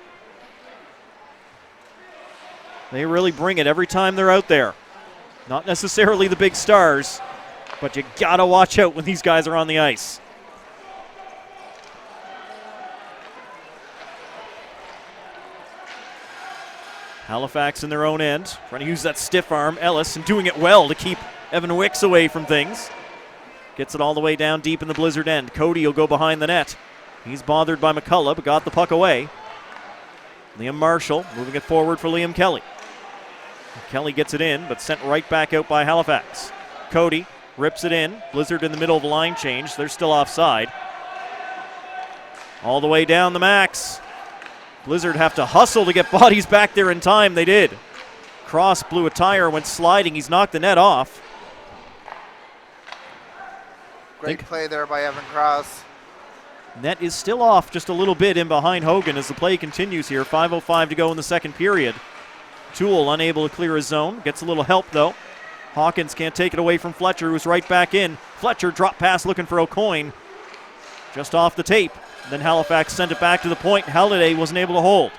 They really bring it every time they're out there. Not necessarily the big stars, but you gotta watch out when these guys are on the ice. Halifax in their own end, trying to use that stiff arm. Ellis, and doing it well to keep Evan Wicks away from things. Gets it all the way down deep in the Blizzard end. Cody will go behind the net. He's bothered by McCullough, but got the puck away. Liam Marshall moving it forward for Liam Kelly. Kelly gets it in, but sent right back out by Halifax. Cody rips it in. Blizzard in the middle of the line change. They're still offside. All the way down the Max. Blizzard have to hustle to get bodies back there in time. They did. Cross blew a tire, went sliding. He's knocked the net off. Great play there by Evan Cross. Net is still off just a little bit in behind Hogan as the play continues here. 5:05 to go in the second period. Toole unable to clear his zone. Gets a little help though. Hawkins can't take it away from Fletcher, who's right back in. Fletcher drop pass looking for O'Coin. Just off the tape. Then Halifax sent it back to the point. Halliday wasn't able to hold.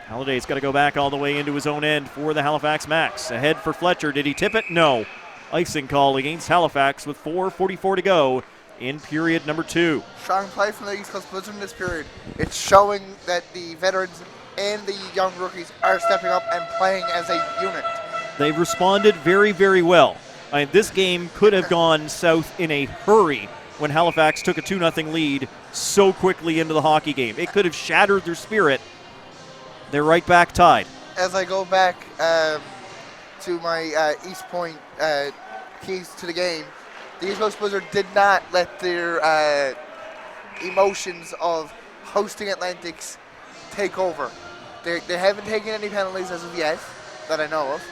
Halliday's got to go back all the way into his own end for the Halifax Max. Ahead for Fletcher. Did he tip it? No. Icing call against Halifax with 4:44 to go in period number 2. Strong play from the East Coast Blizzard in this period. It's showing that the veterans and the young rookies are stepping up and playing as a unit. They've responded very, very well. This game could have gone south in a hurry when Halifax took a 2-0 lead so quickly into the hockey game. It could have shattered their spirit. They're right back tied. As I go back to my East Point keys to the game, the East Coast Blizzard did not let their emotions of hosting Atlantics take over. They haven't taken any penalties as of yet that I know of.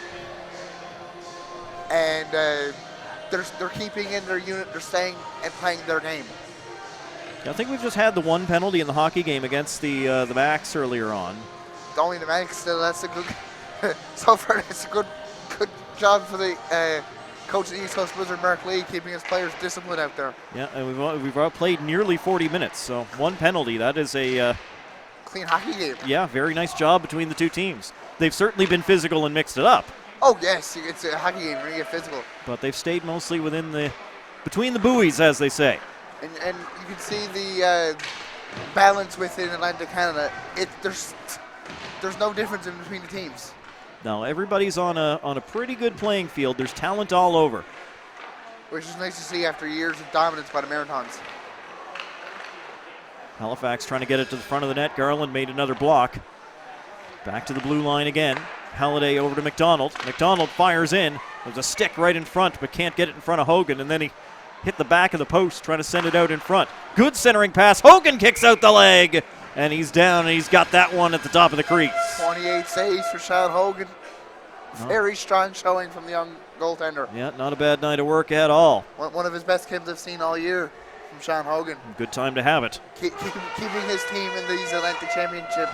And they're keeping in their unit, they're staying and playing their game. I think we've just had the one penalty in the hockey game against the Max earlier on. Only the Max, still that's a good so far that's a good job for the coach of the East Coast Blizzard, Mark Lee, keeping his players disciplined out there. Yeah, and we've played nearly 40 minutes, so one penalty. That is a clean hockey game. Yeah, very nice job between the two teams. They've certainly been physical and mixed it up. Oh yes, it's a hockey game where you get physical. But they've stayed mostly between the buoys, as they say. And you can see the balance within Atlantic Canada. There's no difference in between the teams. No, everybody's on a pretty good playing field. There's talent all over. Which is nice to see after years of dominance by the Marathons. Halifax trying to get it to the front of the net. Garland made another block. Back to the blue line again. Halliday over to McDonald. McDonald fires in. There's a stick right in front, but can't get it in front of Hogan, and then he hit the back of the post trying to send it out in front. Good centering pass. Hogan kicks out the leg, and he's down, and he's got that one at the top of the crease. 28 saves for Sean Hogan. Very strong showing from the young goaltender. Yeah, not a bad night of work at all. One of his best games I've seen all year from Sean Hogan. Good time to have it. Keeping his team in these Atlantic Championship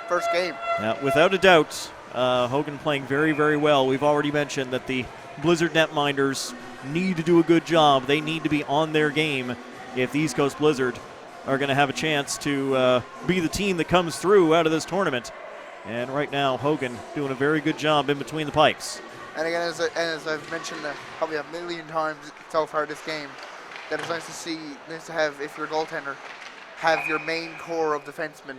first game. Yeah, without a doubt, Hogan playing very, very well. We've already mentioned that the Blizzard netminders need to do a good job. They need to be on their game if the East Coast Blizzard are going to have a chance to be the team that comes through out of this tournament. And right now, Hogan doing a very good job in between the pipes. And again, as I've mentioned probably a million times so far this game, that it's nice to have, if you're a goaltender, have your main core of defensemen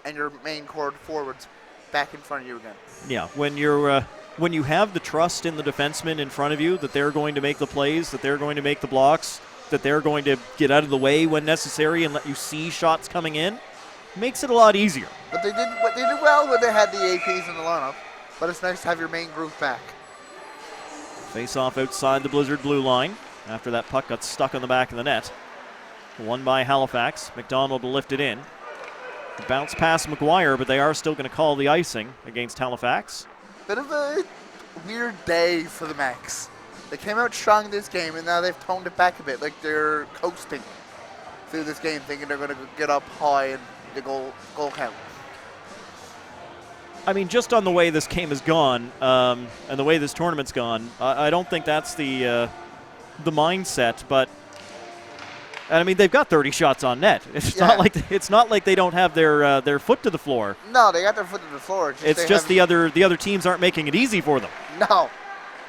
and your main core of forwards back in front of you again. Yeah, when you have the trust in the defensemen in front of you that they're going to make the plays, that they're going to make the blocks, that they're going to get out of the way when necessary and let you see shots coming in, makes it a lot easier. But they did well when they had the APs in the lineup. But it's nice to have your main group back. Face off outside the Blizzard blue line after that puck got stuck on the back of the net. Won by Halifax. McDonald will lift it in. Bounce past McGuire, but they are still going to call the icing against Halifax. Bit of a weird day for the Max. They came out strong this game, and now they've toned it back a bit, like they're coasting through this game, thinking they're going to get up high in the goal count. I mean, just on the way this game has gone, and the way this tournament's gone, I don't think that's the mindset. But and I mean, they've got 30 shots on net. It's not like they don't have their foot to the floor. No, they got their foot to the floor. It's just the other teams aren't making it easy for them. No.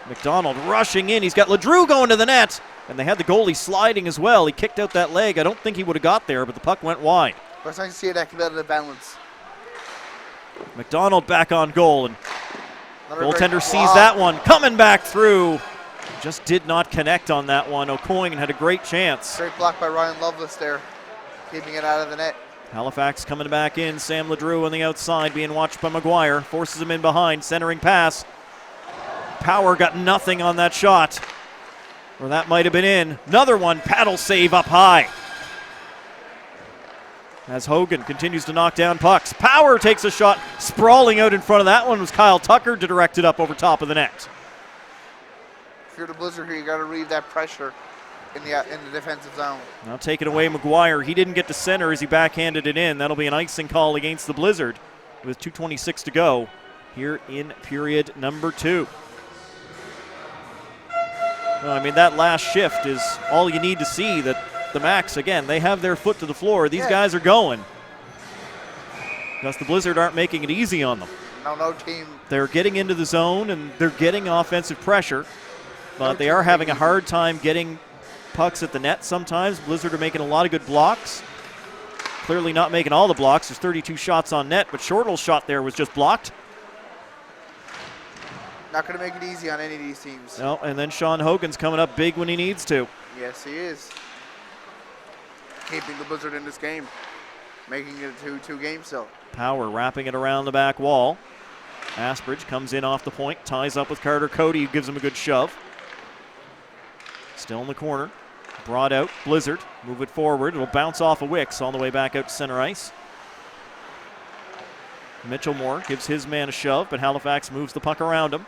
McDonald rushing in. He's got LeDrew going to the net, and they had the goalie sliding as well. He kicked out that leg. I don't think he would have got there, but the puck went wide. But it's nice to see that competitive balance. McDonald back on goal, and goaltender sees that one coming back through. Just did not connect on that one. O'Coin had a great chance. Great block by Ryan Lovelace there, keeping it out of the net. Halifax coming back in. Sam LeDrew on the outside being watched by McGuire. Forces him in behind. Centering pass. Power got nothing on that shot. Or that might have been in. Another one. Paddle save up high. As Hogan continues to knock down pucks. Power takes a shot. Sprawling out in front of that one was Kyle Tucker to direct it up over top of the net. If you're the Blizzard here, you got to relieve that pressure in the defensive zone. Now taking away McGuire. He didn't get to center as he backhanded it in. That'll be an icing call against the Blizzard with 2:26 to go here in period number 2. Well, I mean, that last shift is all you need to see that the Max, again, they have their foot to the floor. These guys are going. Because the Blizzard aren't making it easy on them. No team. They're getting into the zone and they're getting offensive pressure. But they are having a hard time getting pucks at the net sometimes. Blizzard are making a lot of good blocks. Clearly not making all the blocks. There's 32 shots on net, but Shortall's shot there was just blocked. Not going to make it easy on any of these teams. No, and then Sean Hogan's coming up big when he needs to. Yes, he is. Keeping the Blizzard in this game. Making it a 2-2 game still. Power wrapping it around the back wall. Asbridge comes in off the point, ties up with Carter Cody, who gives him a good shove. Still in the corner. Brought out. Blizzard move it forward. It'll bounce off of Wicks on the way back out to center ice. Mitchell Moore gives his man a shove, but Halifax moves the puck around him.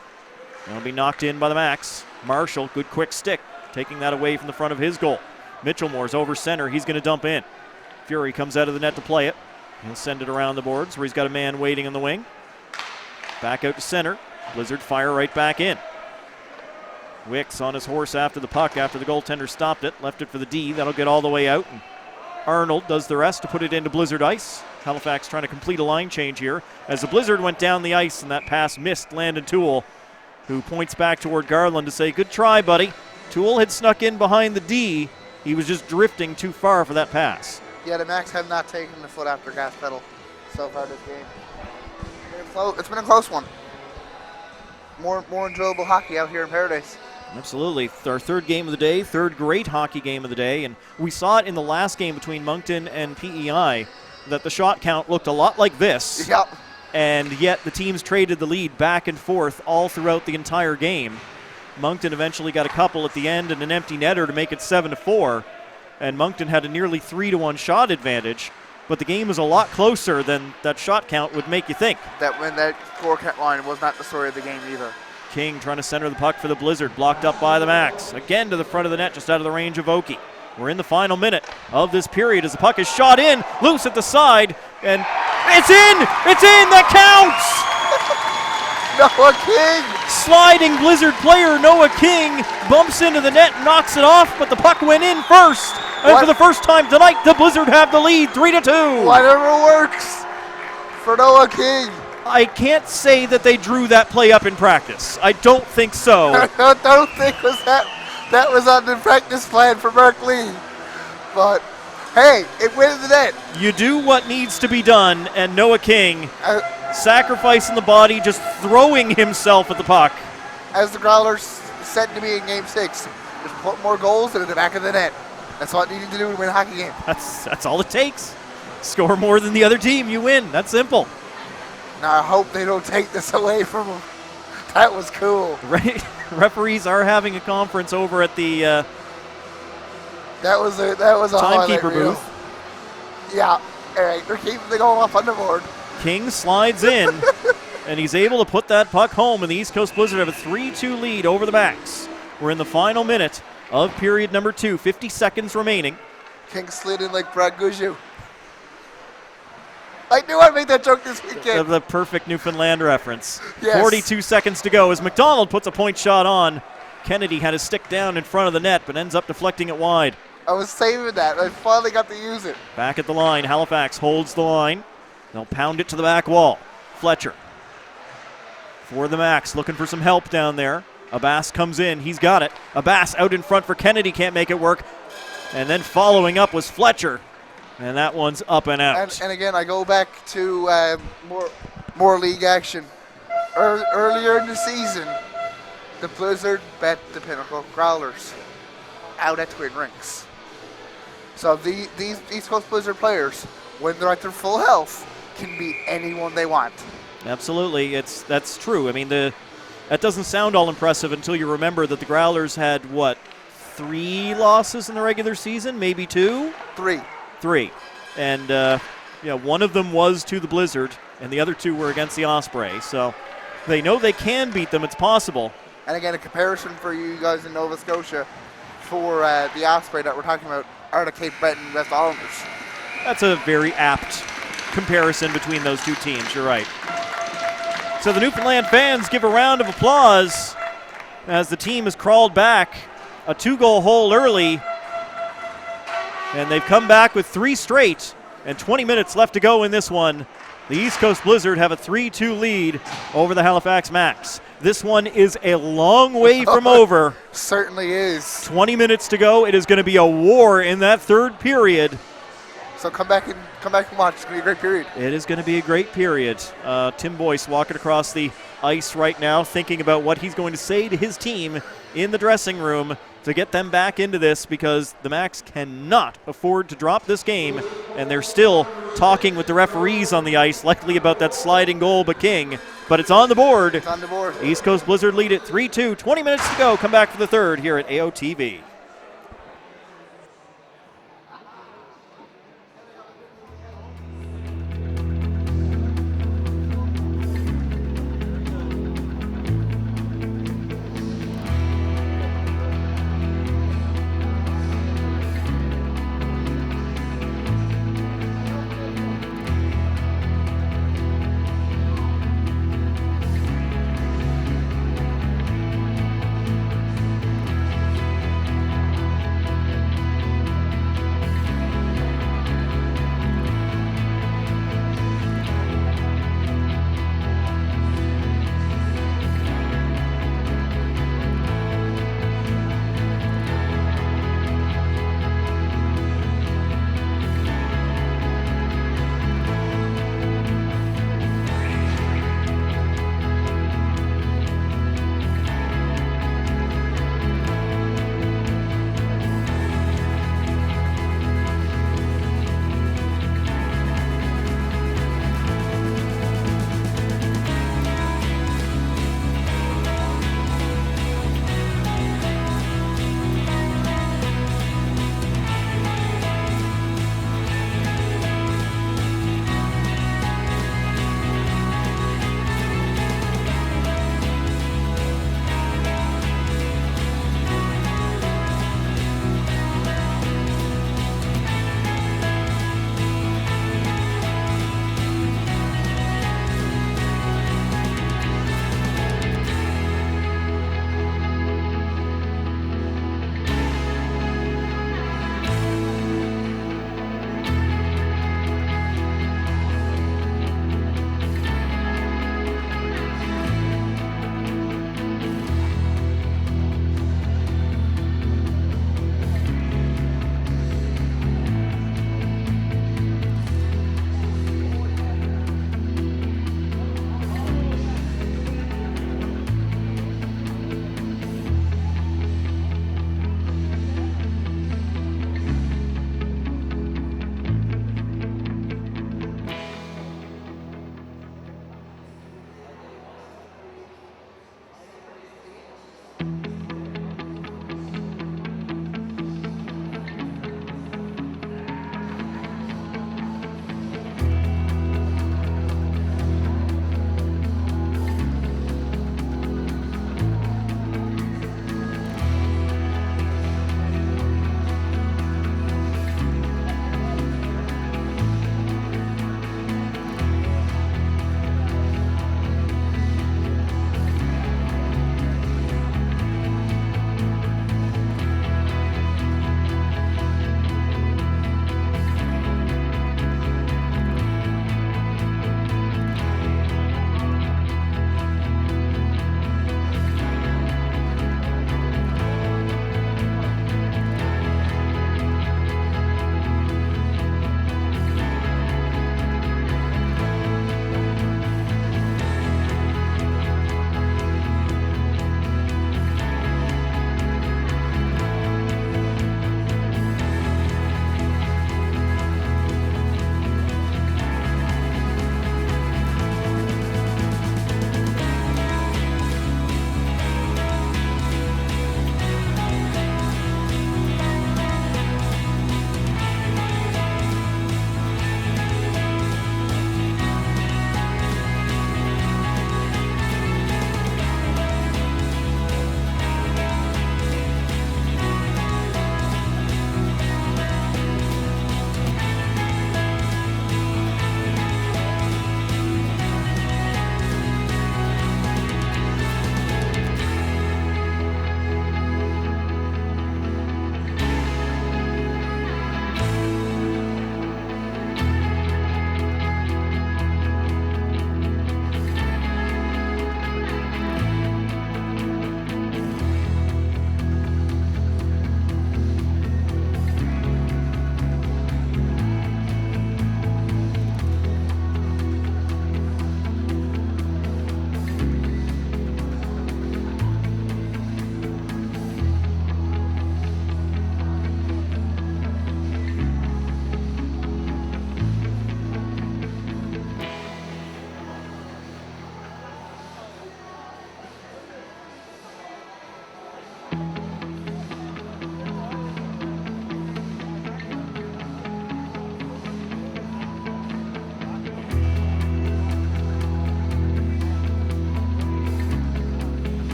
It'll be knocked in by the Max. Marshall, good quick stick, taking that away from the front of his goal. Mitchell Moore's over center. He's going to dump in. Fury comes out of the net to play it. He'll send it around the boards where he's got a man waiting on the wing. Back out to center. Blizzard fire right back in. Wicks on his horse after the puck after the goaltender stopped it. Left it for the D. That'll get all the way out. And Arnold does the rest to put it into Blizzard ice. Halifax trying to complete a line change here. As the Blizzard went down the ice and that pass missed Landon Toole, who points back toward Garland to say, good try, buddy. Toole had snuck in behind the D. He was just drifting too far for that pass. Yeah, the Max have not taken the foot after gas pedal so far this game. It's been a close one. More enjoyable hockey out here in Paradise. Absolutely. Our third game of the day, third great hockey game of the day, and we saw it in the last game between Moncton and PEI that the shot count looked a lot like this. Yep. And yet the teams traded the lead back and forth all throughout the entire game. Moncton eventually got a couple at the end and an empty netter to make it 7-4, and Moncton had a nearly 3-1 shot advantage, but the game was a lot closer than that shot count would make you think. That when that score count line was not the story of the game either. King trying to center the puck for the Blizzard, blocked up by the Max. Again to the front of the net, just out of the range of Oki. We're in the final minute of this period as the puck is shot in, loose at the side, and it's in! It's in! That counts! Noah King! Sliding Blizzard player Noah King bumps into the net, knocks it off, but the puck went in first. And for the first time tonight, the Blizzard have the lead, 3-2. Whatever works for Noah King. I can't say that they drew that play up in practice. I don't think so. I don't think that was on the practice plan for Mark Lee. But hey, it went in the net. You do what needs to be done, and Noah King sacrificing the body, just throwing himself at the puck. As the Growlers said to me in Game 6, just put more goals into the back of the net. That's what you need to do to win a hockey game. That's all it takes. Score more than the other team, you win. That's simple. Now I hope they don't take this away from them. That was cool. Referees are having a conference over at the that was a timekeeper booth. Yeah. All right, they're keeping the goal up on the board. King slides in, and he's able to put that puck home, and the East Coast Blizzard have a 3-2 lead over the Max. We're in the final minute of period number 2, 50 seconds remaining. King slid in like Brad Gougeau. I knew I'd make that joke this weekend. The perfect Newfoundland reference. Yes. 42 seconds to go as McDonald puts a point shot on. Kennedy had his stick down in front of the net, but ends up deflecting it wide. I was saving that. I finally got to use it. Back at the line, Halifax holds the line. They'll pound it to the back wall. Fletcher for the Max, looking for some help down there. Abbas comes in. He's got it. Abbas out in front for Kennedy. Can't make it work. And then following up was Fletcher. And that one's up and out. And again, I go back to more league action. Earlier in the season, the Blizzard bet the Pinnacle Growlers out at Twin Rinks. So these East Coast Blizzard players, when they're at their full health, can beat anyone they want. Absolutely, that's true. I mean, that doesn't sound all impressive until you remember that the Growlers had, 3 losses in the regular season? Maybe 2? 3. And one of them was to the Blizzard, and the other 2 were against the Osprey. So they know they can beat them. It's possible. And again, a comparison for you guys in Nova Scotia for the Osprey that we're talking about are the Cape Breton West Islanders. That's a very apt comparison between those two teams. You're right. So the Newfoundland fans give a round of applause as the team has crawled back a 2-goal hole early. And they've come back with 3 straight, and 20 minutes left to go in this one. The East Coast Blizzard have a 3-2 lead over the Halifax Max. This one is a long way from over. Certainly is. 20 minutes to go. It is going to be a war in that third period. So come back and watch. It's going to be a great period. It is going to be a great period. Tim Boyce walking across the ice right now, thinking about what he's going to say to his team in the dressing room to get them back into this, because the Max cannot afford to drop this game, and they're still talking with the referees on the ice, likely about that sliding goal by King, but it's on the board. It's on the board. East Coast Blizzard lead it 3-2, 20 minutes to go. Come back for the third here at AOTV.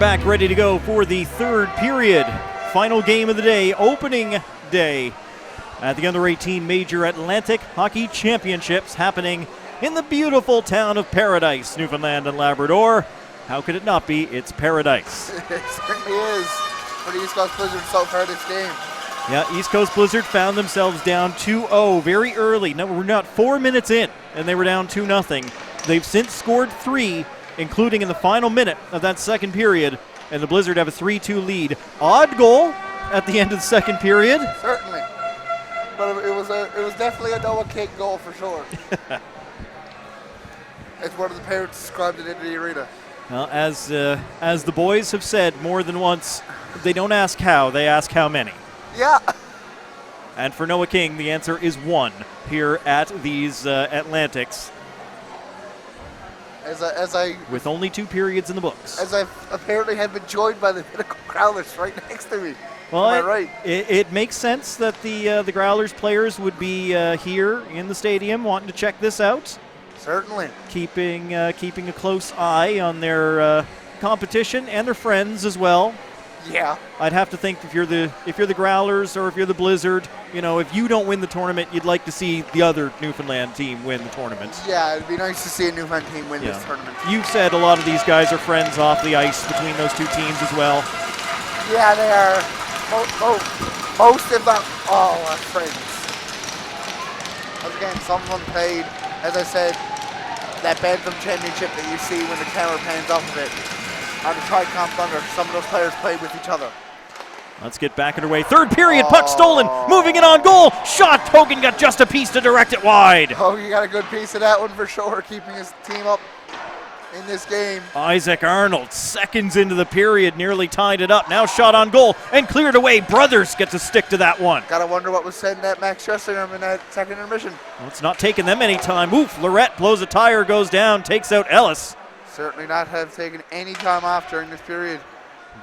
back ready to go for the third period. Final game of the day, opening day at the Under 18 Major Atlantic Hockey Championships happening in the beautiful town of Paradise, Newfoundland and Labrador. How could it not be? It's paradise. It certainly is for the East Coast Blizzard so far this game. Yeah, East Coast Blizzard found themselves down 2-0 very early. No, we're not 4 minutes in, and they were down 2-0. They've since scored 3, including in the final minute of that second period, and the Blizzard have a 3-2 lead. Odd goal at the end of the second period. Certainly, but it was definitely a double kick goal for sure. As one of the parents described it into the arena. Well, as the boys have said more than once, they don't ask how, they ask how many. Yeah. And for Noah King, the answer is 1 here at these Atlantics. With only 2 periods in the books. As I apparently have been joined by the Pinnacle Growlers right next to me. Well, am I right? It makes sense that the Growlers players would be here in the stadium wanting to check this out. Certainly. Keeping a close eye on their competition and their friends as well. Yeah. I'd have to think if you're the Growlers or if you're the Blizzard, if you don't win the tournament, you'd like to see the other Newfoundland team win the tournament. Yeah, it'd be nice to see a Newfoundland team win this tournament. You've said a lot of these guys are friends off the ice between those two teams as well. Yeah, they are. Most, if not all, are friends. Once again, some of them played, as I said, that Bantam Championship that you see when the camera pans off of it. On the Tricom Thunder, some of those players played with each other. Let's get back underway. Third period, puck stolen, moving it on goal. Shot, Hogan got just a piece to direct it wide. Oh, you got a good piece of that one for sure, keeping his team up in this game. Isaac Arnold, seconds into the period, nearly tied it up. Now shot on goal and cleared away. Brothers get to stick to that one. Gotta wonder what was said in that Max Schessingham in that second intermission. Well, it's not taking them any time. Oof, Lorette blows a tire, goes down, takes out Ellis. Certainly not have taken any time off during this period.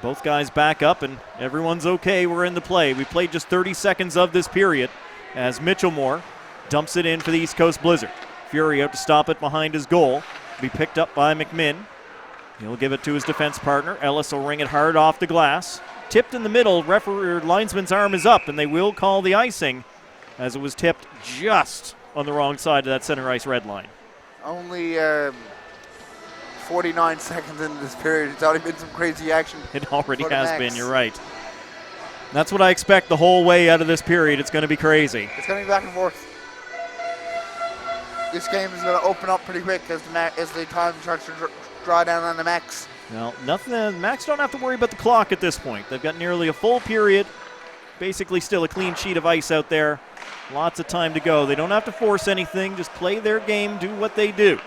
Both guys back up and everyone's okay. We're in the play. We played just 30 seconds of this period as Mitchellmore dumps it in for the East Coast Blizzard. Fury out to stop it behind his goal. Be picked up by McMinn. He'll give it to his defense partner. Ellis will ring it hard off the glass. Tipped in the middle. Referee linesman's arm is up and they will call the icing as it was tipped just on the wrong side of that center ice red line. Only 49 seconds into this period. It's already been some crazy action. It already has been, you're right. That's what I expect the whole way out of this period. It's going to be crazy. It's going to be back and forth. This game is going to open up pretty quick as the time starts to draw down on the Max. Well, nothing. Max don't have to worry about the clock at this point. They've got nearly a full period. Basically still a clean sheet of ice out there. Lots of time to go. They don't have to force anything. Just play their game, do what they do.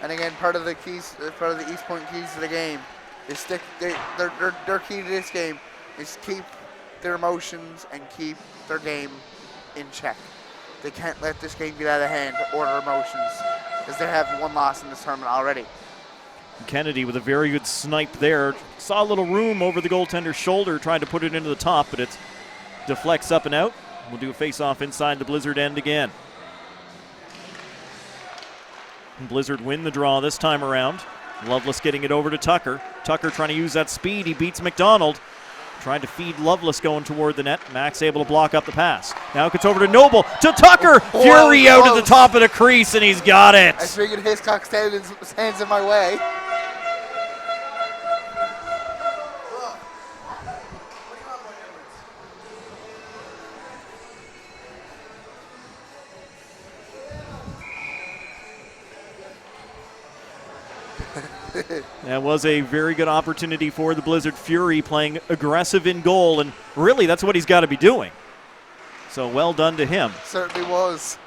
And again, part of the East Point keys to the game is their key to this game is keep their emotions and keep their game in check. They can't let this game get out of hand or their emotions, as they have one loss in this tournament already. Kennedy with a very good snipe there. Saw a little room over the goaltender's shoulder, tried to put it into the top, but it deflects up and out. We'll do a face-off inside the Blizzard end again. Blizzard win the draw this time around. Loveless getting it over to Tucker. Tucker trying to use that speed. He beats McDonald. Tried to feed Loveless going toward the net. Max able to block up the pass. Now it gets over to Noble. To Tucker. Fury out at the top of the crease, and he's got it. I figured Hiscock stands in my way. That was a very good opportunity for the Blizzard. Fury playing aggressive in goal, and really that's what he's got to be doing. So well done to him. Certainly was.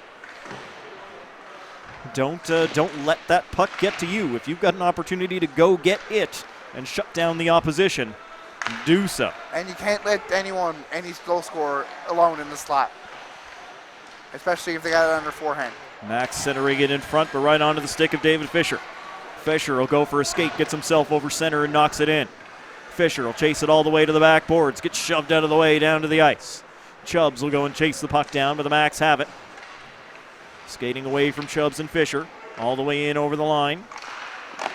Don't let that puck get to you. If you've got an opportunity to go get it and shut down the opposition, do so. And you can't let any goal scorer alone in the slot, especially if they got it on their forehand. Max centering it in front, but right onto the stick of David Fisher. Fisher will go for a skate, gets himself over center and knocks it in. Fisher will chase it all the way to the backboards, gets shoved out of the way down to the ice. Chubbs will go and chase the puck down, but the Max have it. Skating away from Chubbs and Fisher, all the way in over the line.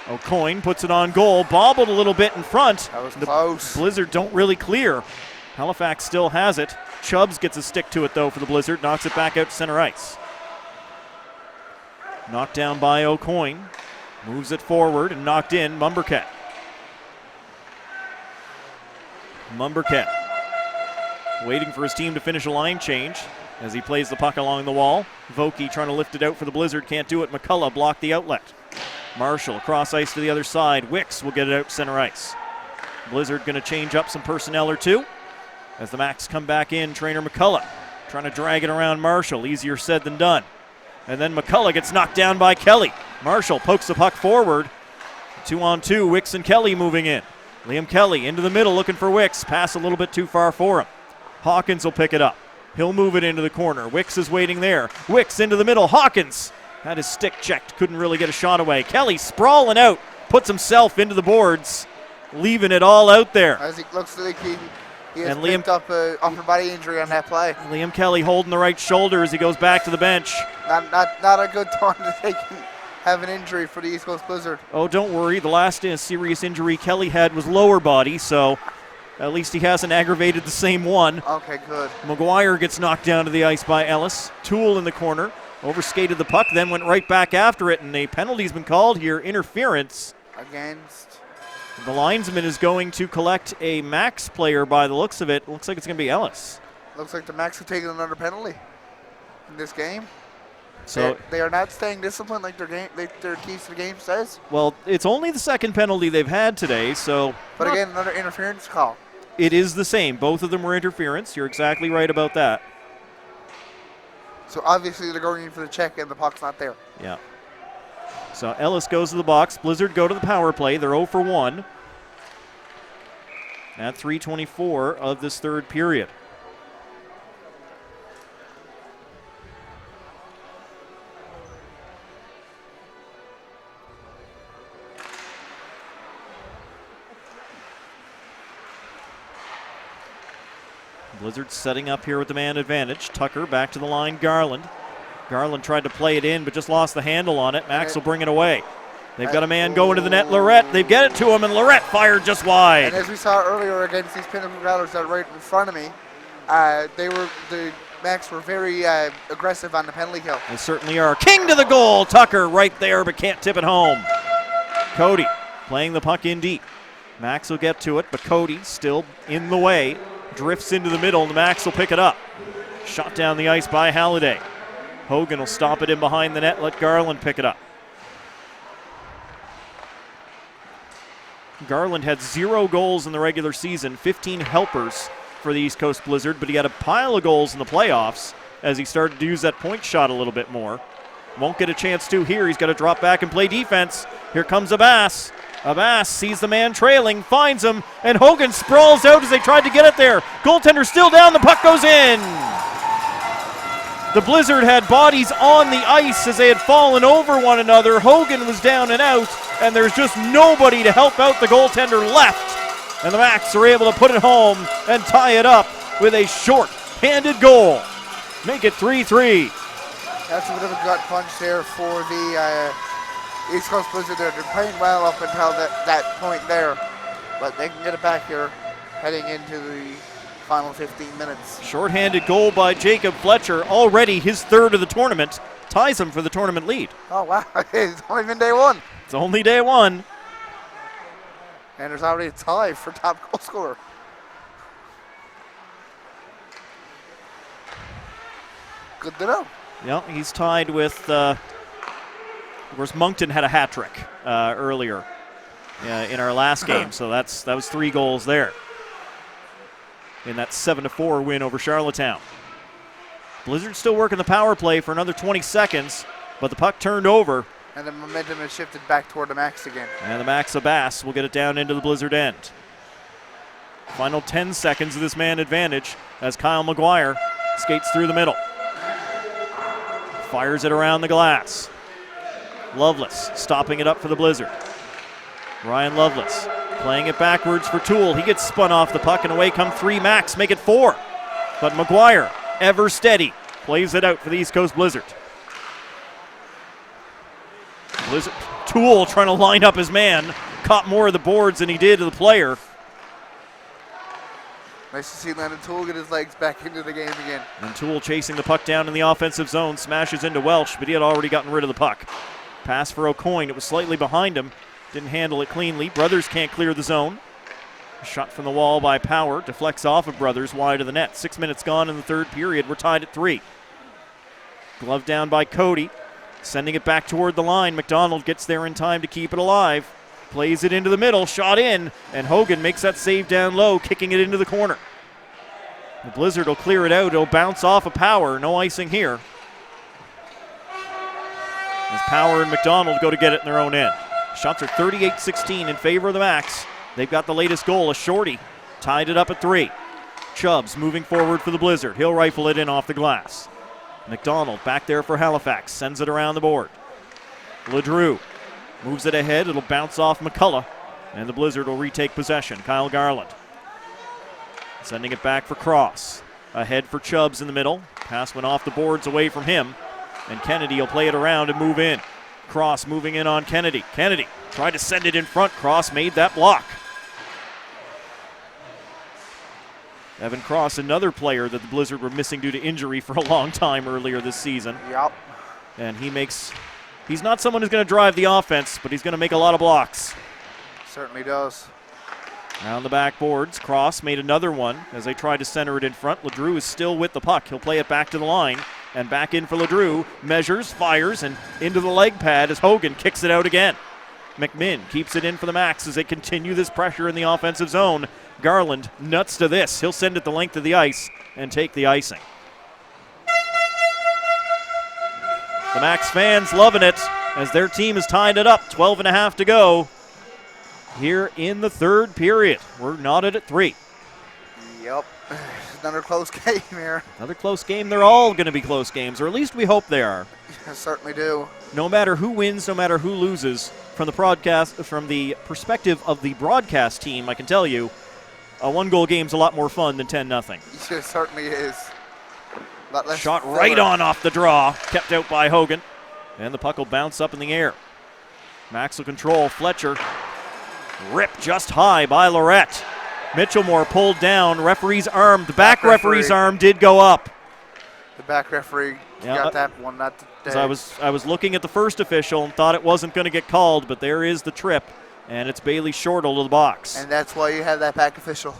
O'Coin puts it on goal, bobbled a little bit in front. That was The close. Blizzard don't really clear. Halifax still has it. Chubbs gets a stick to it though for the Blizzard, knocks it back out to center ice. Knocked down by O'Coin, moves it forward and knocked in. Mumbercat waiting for his team to finish a line change as he plays the puck along the wall. Vokey trying to lift it out for the Blizzard, can't do it. McCullough blocked the outlet. Marshall across ice to the other side. Wicks will get it out center ice. Blizzard going to change up some personnel or two as the Macs come back in. Trainer McCullough trying to drag it around Marshall. Easier said than done. And then McCullough gets knocked down by Kelly. Marshall pokes the puck forward. 2-on-2, Wicks and Kelly moving in. Liam Kelly into the middle looking for Wicks. Pass a little bit too far for him. Hawkins will pick it up. He'll move it into the corner. Wicks is waiting there. Wicks into the middle. Hawkins had his stick checked. Couldn't really get a shot away. Kelly sprawling out. Puts himself into the boards. Leaving it all out there. As he looks like he has And picked up an upper body injury on that play. Liam Kelly holding the right shoulder as he goes back to the bench. Not a good time to have an injury for the East Coast Blizzard. Oh, don't worry. The last serious injury Kelly had was lower body, so at least he hasn't aggravated the same one. Okay, good. McGuire gets knocked down to the ice by Ellis. Toole in the corner. Overskated the puck, then went right back after it, and a penalty's been called here. Interference. Against. The linesman is going to collect a Max player by the looks of it. Looks like it's going to be Ellis. Looks like the Macs have taken another penalty in this game. So they are not staying disciplined like their keys to the game says. Well, it's only the second penalty they've had today, so. But again, another interference call. It is the same. Both of them were interference. You're exactly right about that. So obviously they're going in for the check and the puck's not there. Yeah. So Ellis goes to the box. Blizzard go to the power play. They're 0 for 1 at 3:24 of this third period. Blizzard setting up here with the man advantage. Tucker back to the line. Garland tried to play it in, but just lost the handle on it. Max will bring it away. They've got a man going to the net. Lorette, they get it to him, and Lorette fired just wide. And as we saw earlier against these Pinnacle Growlers that are right in front of me, the Macs were very aggressive on the penalty kill. They certainly are. King to the goal. Tucker right there, but can't tip it home. Cody playing the puck in deep. Max will get to it, but Cody still in the way. Drifts into the middle, and the Max will pick it up. Shot down the ice by Halliday. Hogan will stop it in behind the net, let Garland pick it up. Garland had 0 goals in the regular season, 15 helpers for the East Coast Blizzard, but he had a pile of goals in the playoffs as he started to use that point shot a little bit more. Won't get a chance to here. He's got to drop back and play defense. Here comes Abbas. Abbas sees the man trailing, finds him, and Hogan sprawls out as they tried to get it there. Goaltender still down, the puck goes in. The Blizzard had bodies on the ice as they had fallen over one another. Hogan was down and out, and there's just nobody to help out the goaltender left. And the Macs are able to put it home and tie it up with a short-handed goal. Make it 3-3. That's a bit of a gut punch there for the East Coast Blizzard. They're playing well up until that point there, but they can get it back here heading into the final 15 minutes. Short-handed goal by Jacob Fletcher, already his third of the tournament, ties him for the tournament lead. Oh, wow. It's only been day one. It's only day one. And there's already a tie for top goal scorer. Good to know. Yeah, he's tied with, of course, Moncton had a hat trick earlier in our last game, so that was 3 goals there in that 7-4 win over Charlottetown. Blizzard still working the power play for another 20 seconds, but the puck turned over. And the momentum has shifted back toward the Macs again. And the Max Abbas will get it down into the Blizzard end. Final 10 seconds of this man advantage as Kyle McGuire skates through the middle. Fires it around the glass. Lovelace stopping it up for the Blizzard. Ryan Lovelace playing it backwards for Toole. He gets spun off the puck, and away come 3 Macs, make it 4. But McGuire, ever steady, plays it out for the East Coast Blizzard. Blizzard. Toole trying to line up his man. Caught more of the boards than he did to the player. Nice to see Landon Toole get his legs back into the game again. And Toole chasing the puck down in the offensive zone. Smashes into Welch, but he had already gotten rid of the puck. Pass for O'Coin. It was slightly behind him. Didn't handle it cleanly. Brothers can't clear the zone. Shot from the wall by Power. Deflects off of Brothers wide of the net. 6 minutes gone in the third period. We're tied at 3. Glove down by Cody. Sending it back toward the line. McDonald gets there in time to keep it alive. Plays it into the middle. Shot in. And Hogan makes that save down low, kicking it into the corner. The Blizzard will clear it out. It'll bounce off of Power. No icing here. As Power and McDonald go to get it in their own end. Shots are 38-16 in favor of the Max. They've got the latest goal. A shorty tied it up at 3. Chubbs moving forward for the Blizzard. He'll rifle it in off the glass. McDonald back there for Halifax. Sends it around the board. LeDrew moves it ahead. It'll bounce off McCullough. And the Blizzard will retake possession. Kyle Garland sending it back for Cross. Ahead for Chubbs in the middle. Pass went off the boards away from him. And Kennedy will play it around and move in. Cross moving in on Kennedy. Kennedy tried to send it in front. Cross made that block. Evan Cross, another player that the Blizzard were missing due to injury for a long time earlier this season. Yep. And he's not someone who's going to drive the offense, but he's going to make a lot of blocks. Certainly does. Around the backboards, Cross made another one as they tried to center it in front. LeDrew is still with the puck. He'll play it back to the line. And back in for LeDrew, measures, fires, and into the leg pad as Hogan kicks it out again. McMinn keeps it in for the Max as they continue this pressure in the offensive zone. Garland nuts to this. He'll send it the length of the ice and take the icing. The Max fans loving it as their team has tied it up. 12 and a half to go here in the third period. We're knotted at 3. Yep. Another close game here. Another close game. They're all going to be close games, or at least we hope they are. I certainly do. No matter who wins, no matter who loses, from the perspective of the broadcast team, I can tell you, a one-goal game's a lot more fun than 10-0. It certainly is. Shot right on off the draw, kept out by Hogan, and the puck will bounce up in the air. Max will control. Fletcher ripped just high by Lorette. Mitchellmore pulled down. Referee's arm. The back referee's arm did go up. The back referee got that one. Not today. I was looking at the first official and thought it wasn't going to get called, but there is the trip, and it's Bailey Shortle to the box. And that's why you have that back official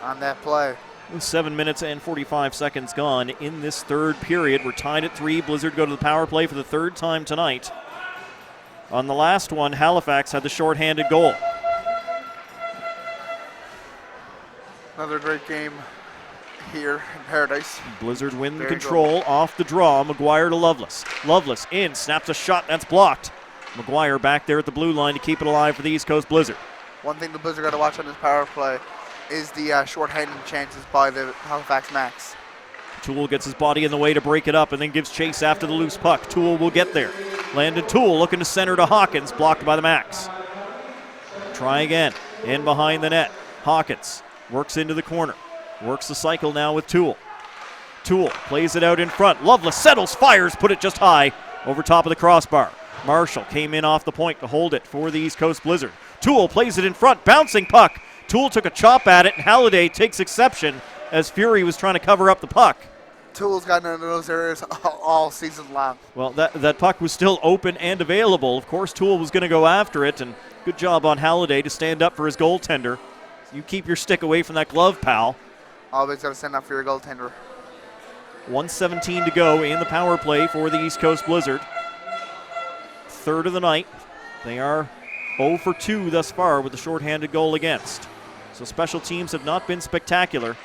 on that play. 7 minutes and 45 seconds gone in this third period. We're tied at 3. Blizzard go to the power play for the third time tonight. On the last one, Halifax had the shorthanded goal. Another great game here in Paradise. Blizzard win control off the draw. McGuire to Lovelace. Lovelace in, snaps a shot, that's blocked. McGuire back there at the blue line to keep it alive for the East Coast Blizzard. One thing the Blizzard got to watch on this power play is the shorthanded chances by the Halifax Max. Toole gets his body in the way to break it up and then gives chase after the loose puck. Toole will get there. Landon Toole looking to center to Hawkins, blocked by the Max. Try again, in behind the net. Hawkins works into the corner. Works the cycle now with Toole. Toole plays it out in front. Lovelace settles, fires, put it just high over top of the crossbar. Marshall came in off the point to hold it for the East Coast Blizzard. Toole plays it in front, bouncing puck. Toole took a chop at it, and Halliday takes exception as Fury was trying to cover up the puck. Toole's gotten into those areas all season long. Well, that puck was still open and available. Of course, Toole was going to go after it, and good job on Halliday to stand up for his goaltender. You keep your stick away from that glove, pal. Always got to stand up for your goaltender. 1:17 to go in the power play for the East Coast Blizzard. Third of the night. They are 0 for 2 thus far with the shorthanded goal against. So special teams have not been spectacular,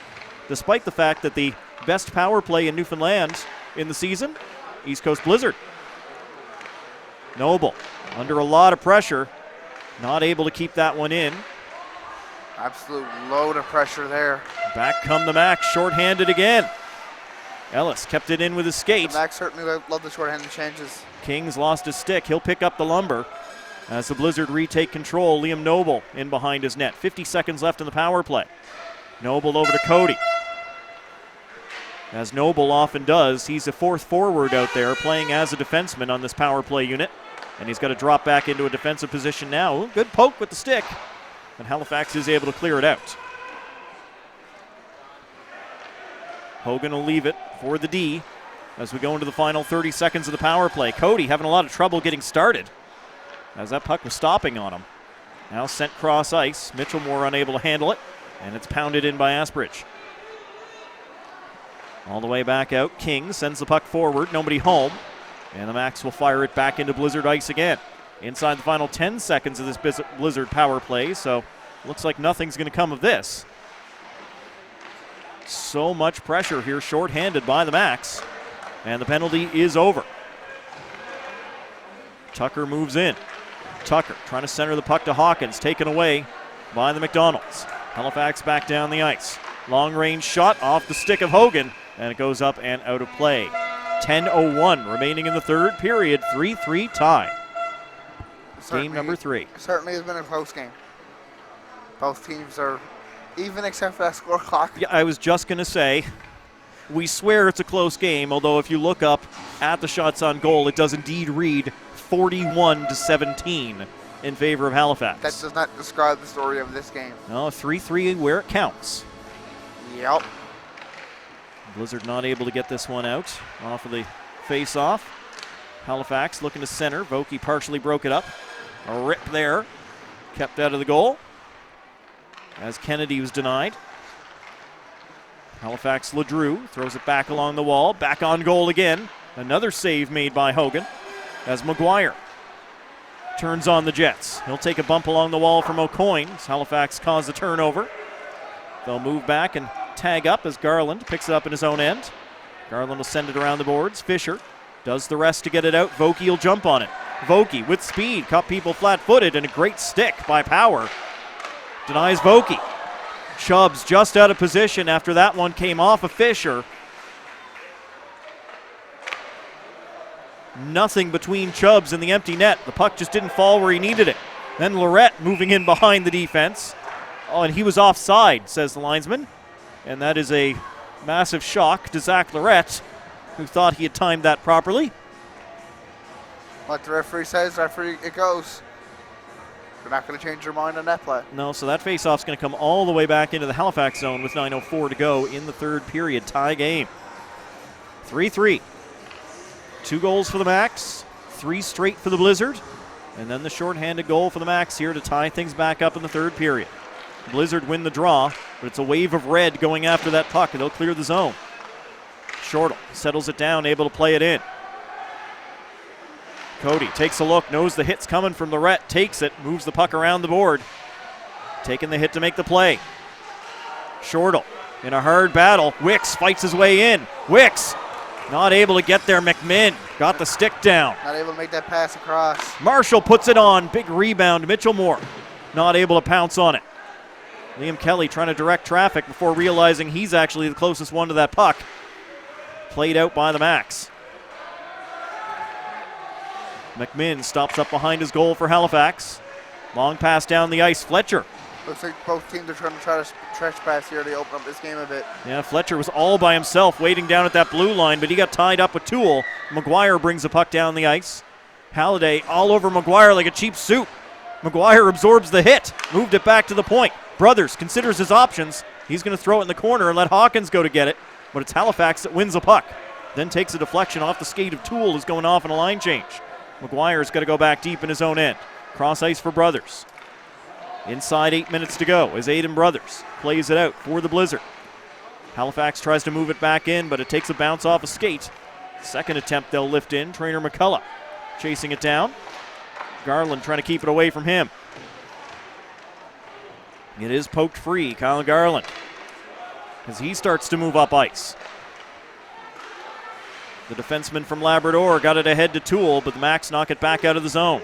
despite the fact that the best power play in Newfoundland in the season, East Coast Blizzard. Noble under a lot of pressure, not able to keep that one in. Absolute load of pressure there. Back come the Max, shorthanded again. Ellis kept it in with his skate. The Max certainly love the shorthanded changes. Kings lost his stick. He'll pick up the lumber as the Blizzard retake control. Liam Noble in behind his net. 50 seconds left in the power play. Noble over to Cody. as Noble often does. He's a fourth forward out there playing as a defenseman on this power play unit. And he's got to drop back into a defensive position now. Ooh, good poke with the stick. And Halifax is able to clear it out. Hogan will leave it for the D as we go into the final 30 seconds of the power play. Cody having a lot of trouble getting started as that puck was stopping on him. Now sent cross ice. Mitchell Moore unable to handle it, and it's pounded in by Asbridge. All the way back out. King sends the puck forward. Nobody home. And the Max will fire it back into Blizzard ice again. Inside the final 10 seconds of this Blizzard power play, so looks like nothing's going to come of this. So much pressure here, shorthanded by the Max. And the penalty is over. Tucker moves in. Tucker trying to center the puck to Hawkins, taken away by the McDonalds. Halifax back down the ice. Long range shot off the stick of Hogan, and it goes up and out of play. 10:01 remaining in the third period, 3-3 tie. Game number 3. Certainly has been a close game. Both teams are even except for that score clock. Yeah, I was just going to say, we swear it's a close game, although if you look up at the shots on goal, it does indeed read 41-17 in favor of Halifax. That does not describe the story of this game. No, 3-3 where it counts. Yep. Blizzard not able to get this one out off of the face-off. Halifax looking to center. Vokey partially broke it up. A rip there. Kept out of the goal as Kennedy was denied. Halifax Ledrew throws it back along the wall. Back on goal again. Another save made by Hogan as McGuire turns on the Jets. He'll take a bump along the wall from O'Coin as Halifax caused the turnover. They'll move back and tag up as Garland picks it up in his own end. Garland will send it around the boards. Fisher does the rest to get it out. Vokey will jump on it. Vokey with speed, caught people flat-footed, and a great stick by Power. Denies Vokey. Chubbs just out of position after that one came off of Fisher. Nothing between Chubbs and the empty net. The puck just didn't fall where he needed it. Then Lorette moving in behind the defense. Oh, and he was offside, says the linesman. And that is a massive shock to Zach Lorette, who thought he had timed that properly. What the referee says, referee, it goes. They're not going to change your mind on that play. No, so that faceoff's going to come all the way back into the Halifax zone with 9:04 to go in the third period. Tie game. 3-3. 2 goals for the Max, 3 straight for the Blizzard, and then the shorthanded goal for the Max here to tie things back up in the third period. Blizzard win the draw, but it's a wave of red going after that puck, and they'll clear the zone. Shortle settles it down, able to play it in. Cody takes a look, knows the hit's coming from Lorette, takes it, moves the puck around the board. Taking the hit to make the play. Shortle in a hard battle. Wicks fights his way in. Wicks not able to get there. McMinn got the stick down. Not able to make that pass across. Marshall puts it on. Big rebound. Mitchell Moore not able to pounce on it. Liam Kelly trying to direct traffic before realizing he's actually the closest one to that puck. Played out by the Max. McMinn stops up behind his goal for Halifax. Long pass down the ice. Fletcher. Looks like both teams are trying to stretch pass here to open up this game a bit. Yeah, Fletcher was all by himself waiting down at that blue line, but he got tied up with Toole. McGuire brings the puck down the ice. Halliday all over McGuire like a cheap suit. McGuire absorbs the hit. Moved it back to the point. Brothers considers his options. He's going to throw it in the corner and let Hawkins go to get it, but it's Halifax that wins the puck. Then takes a deflection off the skate of Toole, who's going off in a line change. McGuire's got to go back deep in his own end. Cross ice for Brothers. Inside 8 minutes to go as Aiden Brothers plays it out for the Blizzard. Halifax tries to move it back in, but it takes a bounce off a skate. Second attempt they'll lift in. Trainer McCullough chasing it down. Garland trying to keep it away from him. It is poked free, Kyle Garland, as he starts to move up ice. The defenseman from Labrador got it ahead to Toole, but the Max knock it back out of the zone.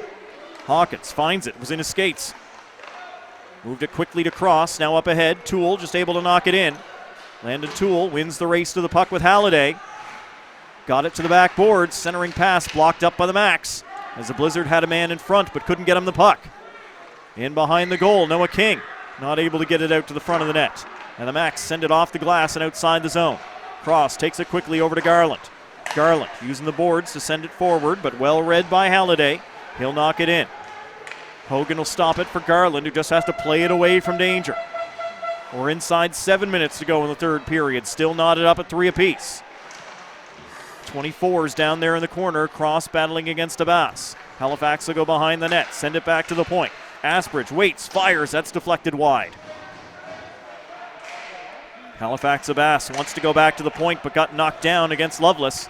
Hawkins finds it, was in his skates. Moved it quickly to Cross, now up ahead. Toole just able to knock it in. Landon Toole wins the race to the puck with Halliday. Got it to the backboard, centering pass blocked up by the Max, as the Blizzard had a man in front but couldn't get him the puck. In behind the goal, Noah King, not able to get it out to the front of the net. And the Max send it off the glass and outside the zone. Cross takes it quickly over to Garland. Garland using the boards to send it forward, but well read by Halliday. He'll knock it in. Hogan will stop it for Garland, who just has to play it away from danger. We're inside 7 minutes to go in the third period. Still knotted up at 3 apiece. 24's down there in the corner. Cross battling against Abbas. Halifax will go behind the net. Send it back to the point. Asbridge waits, fires. That's deflected wide. Halifax Abbas wants to go back to the point, but got knocked down against Lovelace.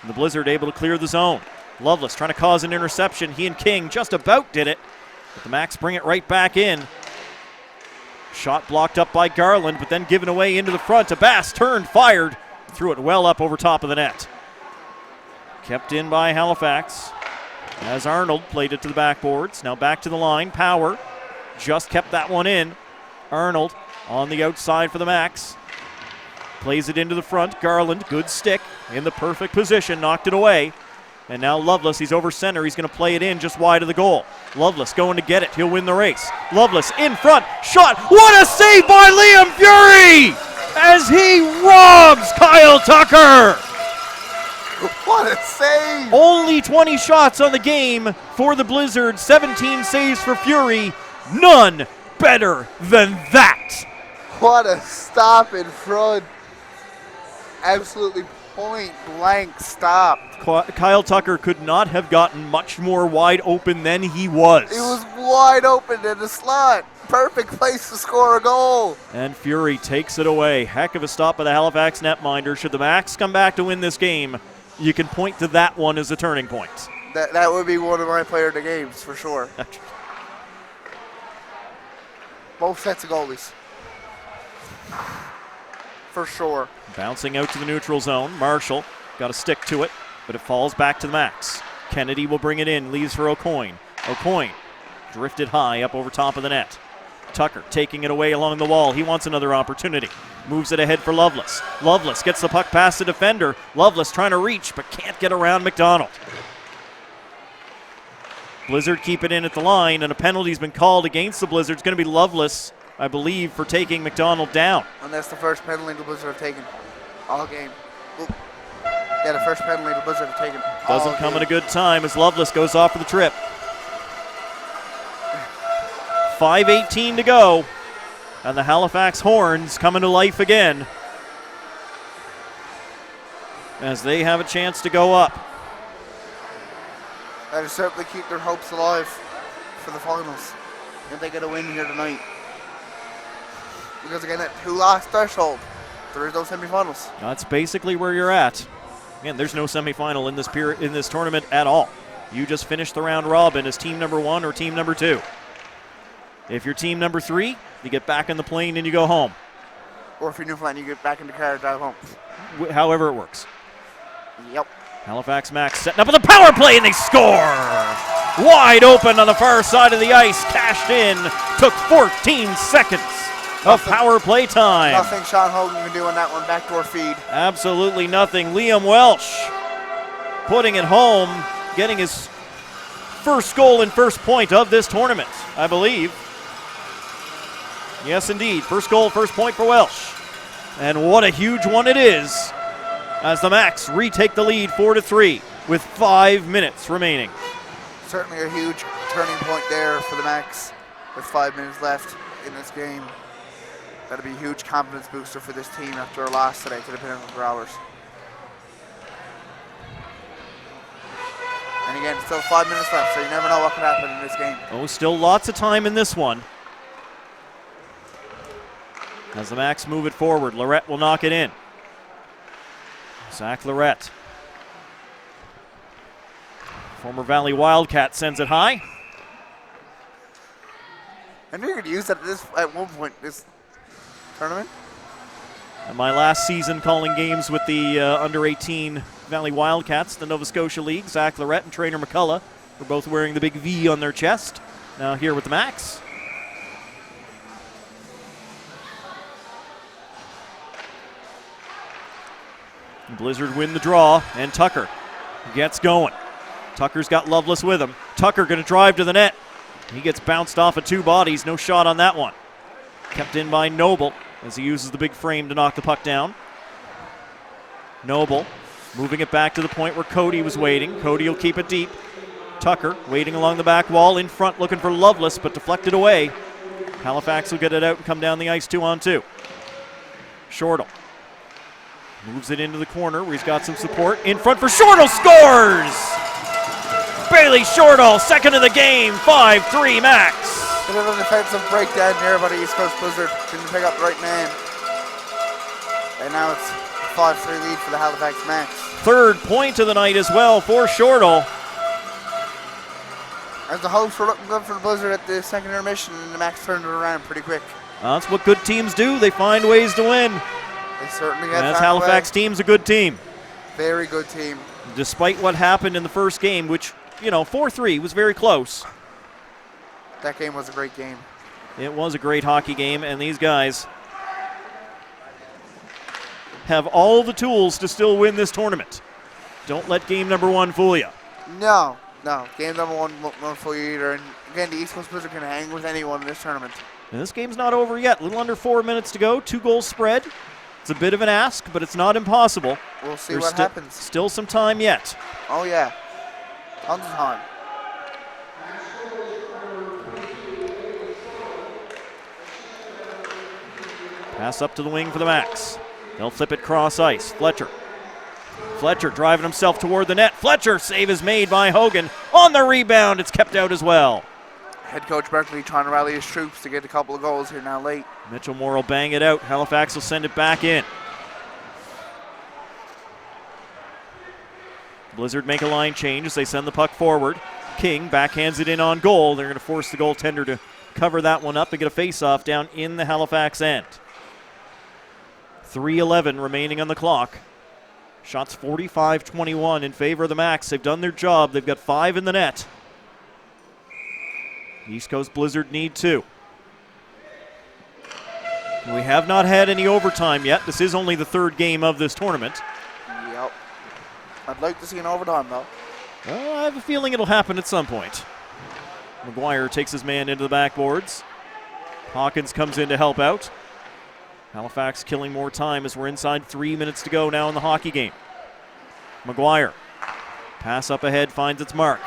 And the Blizzard able to clear the zone. Lovelace trying to cause an interception. He and King just about did it. But the Macs bring it right back in. Shot blocked up by Garland, but then given away into the front. Abbas turned, fired, threw it well up over top of the net. Kept in by Halifax as Arnold played it to the backboards. Now back to the line. Power just kept that one in. Arnold on the outside for the Macs. Plays it into the front. Garland, good stick, in the perfect position, knocked it away. And now Lovelace, he's over center. He's going to play it in just wide of the goal. Lovelace going to get it. He'll win the race. Lovelace in front. Shot. What a save by Liam Fury as he robs Kyle Tucker. What a save. Only 20 shots on the game for the Blizzard. 17 saves for Fury. None better than that. What a stop in front. Absolutely point blank stop. Kyle Tucker could not have gotten much more wide open than he was. He was wide open in the slot. Perfect place to score a goal. And Fury takes it away. Heck of a stop by the Halifax netminder. Should the Macs come back to win this game, you can point to that one as a turning point. That would be one of my player of the games for sure. Both sets of goalies. For sure. Bouncing out to the neutral zone. Marshall got to stick to it, but it falls back to the Macs. Kennedy will bring it in, leaves for O'Coin. O'Coin drifted high up over top of the net. Tucker taking it away along the wall. He wants another opportunity. Moves it ahead for Lovelace. Lovelace gets the puck past the defender. Lovelace trying to reach, but can't get around McDonald. Blizzard keep it in at the line, and a penalty's been called against the Blizzard. It's going to be Lovelace, I believe, for taking McDonald down. And that's the first penalty the Blizzard have taken all game. Oop. Yeah, the first penalty the Blizzard have taken all Doesn't come game. at a good time as Lovelace goes off for the trip. 5:18 to go, and the Halifax Horns coming to life again as they have a chance to go up. That will certainly keep their hopes alive for the finals if they get a win here tonight. Because again, at 2 loss threshold, there is no semifinals. That's basically where you're at. Again, there's no semifinal in this tournament at all. You just finish the round robin as team number 1 or team number 2. If you're team number 3, you get back on the plane and you go home. Or if you're Newfoundland, you get back in the car and drive home. However it works. Yep. Halifax Macs setting up with a power play and they score! Wide open on the far side of the ice, cashed in, took 14 seconds of power play time. Nothing Sean Hogan can do on that one, backdoor feed. Absolutely nothing. Liam Welsh putting it home, getting his first goal and first point of this tournament, I believe. Yes, indeed. First goal, first point for Welsh. And what a huge one it is as the Macs retake the lead 4-3 with 5 minutes remaining. Certainly a huge turning point there for the Macs with 5 minutes left in this game. That'll be a huge confidence booster for this team after a loss today to the Pinnacle Growlers. And again, still 5 minutes left, so you never know what can happen in this game. Oh, still lots of time in this one. As the Macs move it forward, Lorette will knock it in. Zach Lorette. Former Valley Wildcat sends it high. I knew you could use that at one point this tournament. And my last season calling games with the under-18 Valley Wildcats, the Nova Scotia League, Zach Lorette and Trainer McCullough were both wearing the big V on their chest. Now here with the Macs. Blizzard win the draw, and Tucker gets going. Tucker's got Lovelace with him. Tucker going to drive to the net. He gets bounced off of 2 bodies. No shot on that one. Kept in by Noble as he uses the big frame to knock the puck down. Noble moving it back to the point where Cody was waiting. Cody will keep it deep. Tucker waiting along the back wall, in front looking for Lovelace, but deflected away. Halifax will get it out and come down the ice 2-on-2. Shortle moves it into the corner where he's got some support. In front for Shortle, scores! Bailey Shortle, second of the game, 5-3 Max. Bit of a defensive breakdown here by the East Coast Blizzard. Didn't pick up the right man. And now it's 5-3 lead for the Halifax Max. Third point of the night as well for Shortle. As the hopes were looking good for the Blizzard at the second intermission, and the Max turned it around pretty quick. That's what good teams do. They find ways to win. They certainly have. That's Halifax team's a good team. Very good team. Despite what happened in the first game, which, 4-3 was very close. That game was a great game. It was a great hockey game, and these guys have all the tools to still win this tournament. Don't let game number one fool you. No. Game number one won't fool you either. And again, the East Coast Blizzard can hang with anyone in this tournament. And this game's not over yet. A little under 4 minutes to go. 2-goal spread. It's a bit of an ask, but it's not impossible. We'll see There's what happens. Still some time yet. Oh, yeah. Tons of time. Pass up to the wing for the Max. They'll flip it cross ice. Fletcher driving himself toward the net. Fletcher, save is made by Hogan. On the rebound, it's kept out as well. Head coach Berkeley trying to rally his troops to get a couple of goals here now late. Mitchell Moore will bang it out. Halifax will send it back in. Blizzard make a line change as they send the puck forward. King backhands it in on goal. They're going to force the goaltender to cover that one up and get a face-off down in the Halifax end. 3:11 remaining on the clock. Shots 45-21 in favor of the Max. They've done their job. They've got 5 in the net. East Coast Blizzard need 2. We have not had any overtime yet. This is only the third game of this tournament. Yep. I'd like to see an overtime, though. Well, I have a feeling it'll happen at some point. McGuire takes his man into the backboards. Hawkins comes in to help out. Halifax killing more time as we're inside 3 minutes to go now in the hockey game. McGuire. Pass up ahead, finds its mark.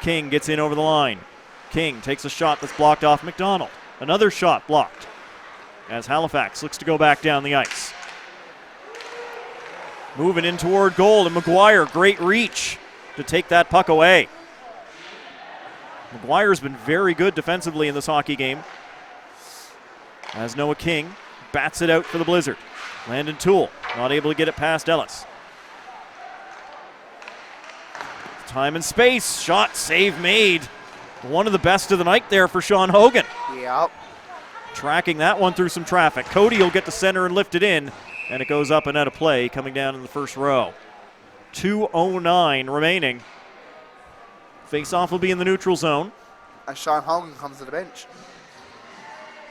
King gets in over the line. King takes a shot that's blocked off McDonald. Another shot blocked as Halifax looks to go back down the ice. Moving in toward goal, and McGuire, great reach to take that puck away. McGuire's been very good defensively in this hockey game. As Noah King bats it out for the Blizzard. Landon Toole not able to get it past Ellis. Time and space, shot, save made. One of the best of the night there for Sean Hogan. Yep. Tracking that one through some traffic. Cody will get to center and lift it in, and it goes up and out of play, coming down in the first row. 2:09 remaining. Face-off will be in the neutral zone. And Sean Hogan comes to the bench.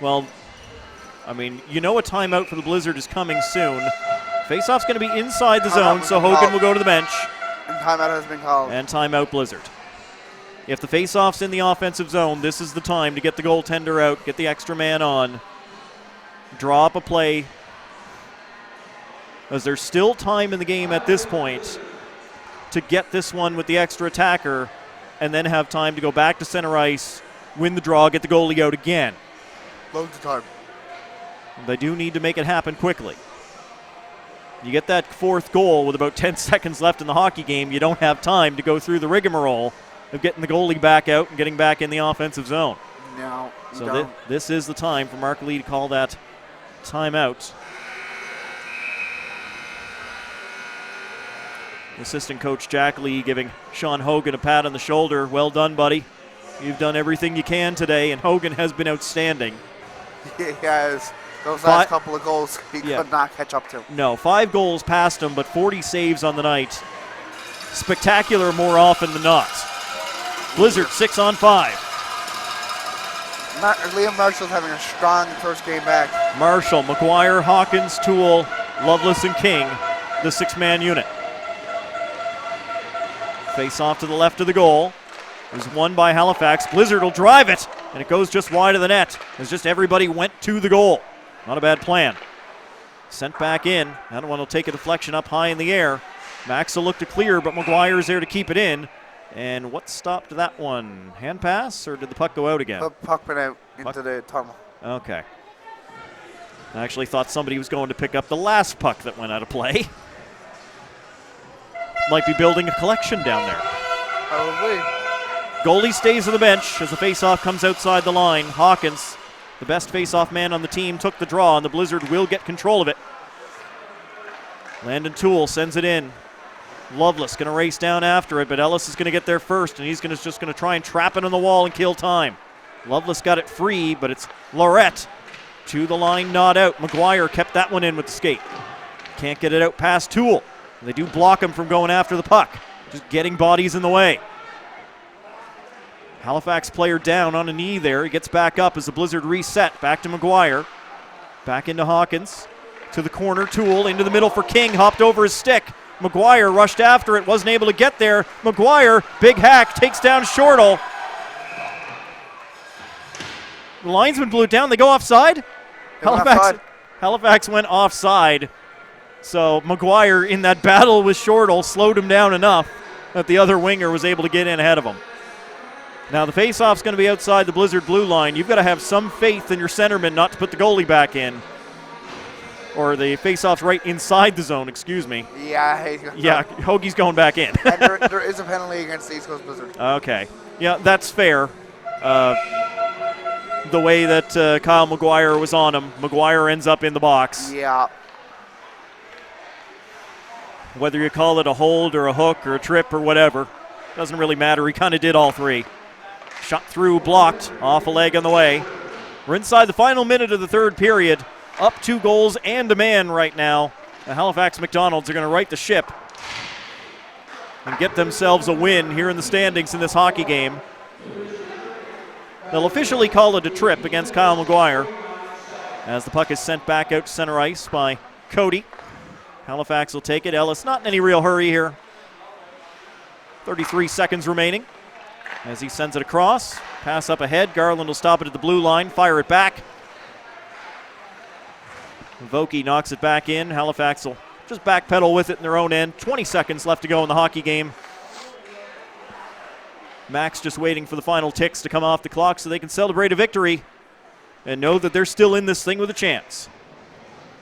Well, a timeout for the Blizzard is coming soon. Face-off's going to be inside the zone, so Hogan will go to the bench. And timeout has been called. And timeout Blizzard. If the face-off's in the offensive zone, this is the time to get the goaltender out, get the extra man on, draw up a play. As there's still time in the game at this point to get this one with the extra attacker and then have time to go back to center ice, win the draw, get the goalie out again. Loads of time. They do need to make it happen quickly. You get that fourth goal with about 10 seconds left in the hockey game, you don't have time to go through the rigmarole of getting the goalie back out and getting back in the offensive zone. No, So this is the time for Mark Lee to call that timeout. Assistant coach Jack Lee giving Sean Hogan a pat on the shoulder. Well done, buddy. You've done everything you can today, and Hogan has been outstanding. He has. Those last couple of goals he could not catch up to. No, 5 goals past him, but 40 saves on the night. Spectacular more often than not. Blizzard 6 on 5. Liam Marshall's having a strong first game back. Marshall, McGuire, Hawkins, Toole, Lovelace, and King, the 6-man unit. Face off to the left of the goal. It was won by Halifax. Blizzard will drive it, and it goes just wide of the net as just everybody went to the goal. Not a bad plan. Sent back in. That one will take a deflection up high in the air. Max will look to clear, but McGuire's there to keep it in. And what stopped that one? Hand pass, or did the puck go out again? The puck went out into the tunnel. Okay. I actually thought somebody was going to pick up the last puck that went out of play. Might be building a collection down there. Probably. Goalie stays on the bench as the faceoff comes outside the line. Hawkins, the best faceoff man on the team, took the draw, and the Blizzard will get control of it. Landon Toole sends it in. Loveless going to race down after it, but Ellis is going to get there first, and he's just going to try and trap it on the wall and kill time. Loveless got it free, but it's Lorette to the line, not out. McGuire kept that one in with the skate. Can't get it out past Toole. They do block him from going after the puck, just getting bodies in the way. Halifax player down on a knee there. He gets back up as the Blizzard reset. Back to McGuire. Back into Hawkins. To the corner. Toole into the middle for King. Hopped over his stick. McGuire rushed after it. Wasn't able to get there. McGuire, big hack, takes down Shortle. The linesman blew it down. They go offside. Halifax went offside. So McGuire, in that battle with Shortle, slowed him down enough that the other winger was able to get in ahead of him. Now the faceoff's going to be outside the Blizzard blue line. You've got to have some faith in your centerman not to put the goalie back in. Or the faceoff's right inside the zone, excuse me. Yeah, Hoagie's going back in. And there is a penalty against the East Coast Blizzard. Okay. Yeah, that's fair. The way that Kyle McGuire was on him, McGuire ends up in the box. Yeah. Whether you call it a hold or a hook or a trip or whatever, doesn't really matter. He kind of did all three. Shot through, blocked, off a leg on the way. We're inside the final minute of the third period. Up 2 goals and a man right now. The Halifax McDonalds are going to right the ship and get themselves a win here in the standings in this hockey game. They'll officially call it a trip against Kyle McGuire as the puck is sent back out to center ice by Cody. Halifax will take it. Ellis not in any real hurry here. 33 seconds remaining as he sends it across. Pass up ahead. Garland will stop it at the blue line, fire it back. Vokey knocks it back in. Halifax will just backpedal with it in their own end. 20 seconds left to go in the hockey game. Max just waiting for the final ticks to come off the clock so they can celebrate a victory and know that they're still in this thing with a chance.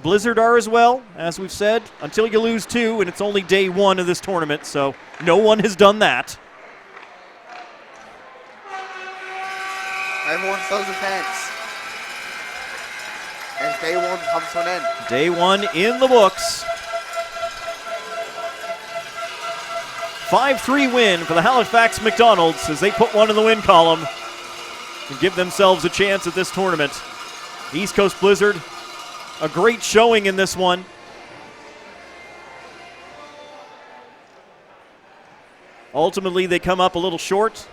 Blizzard are as well, as we've said, until you lose 2, and it's only day 1 of this tournament, so no one has done that. Everyone throws their pants. As day 1 comes to an end. Day 1 in the books. 5-3 win for the Halifax McDonalds as they put one in the win column and give themselves a chance at this tournament. East Coast Blizzard, a great showing in this one. Ultimately, they come up a little short.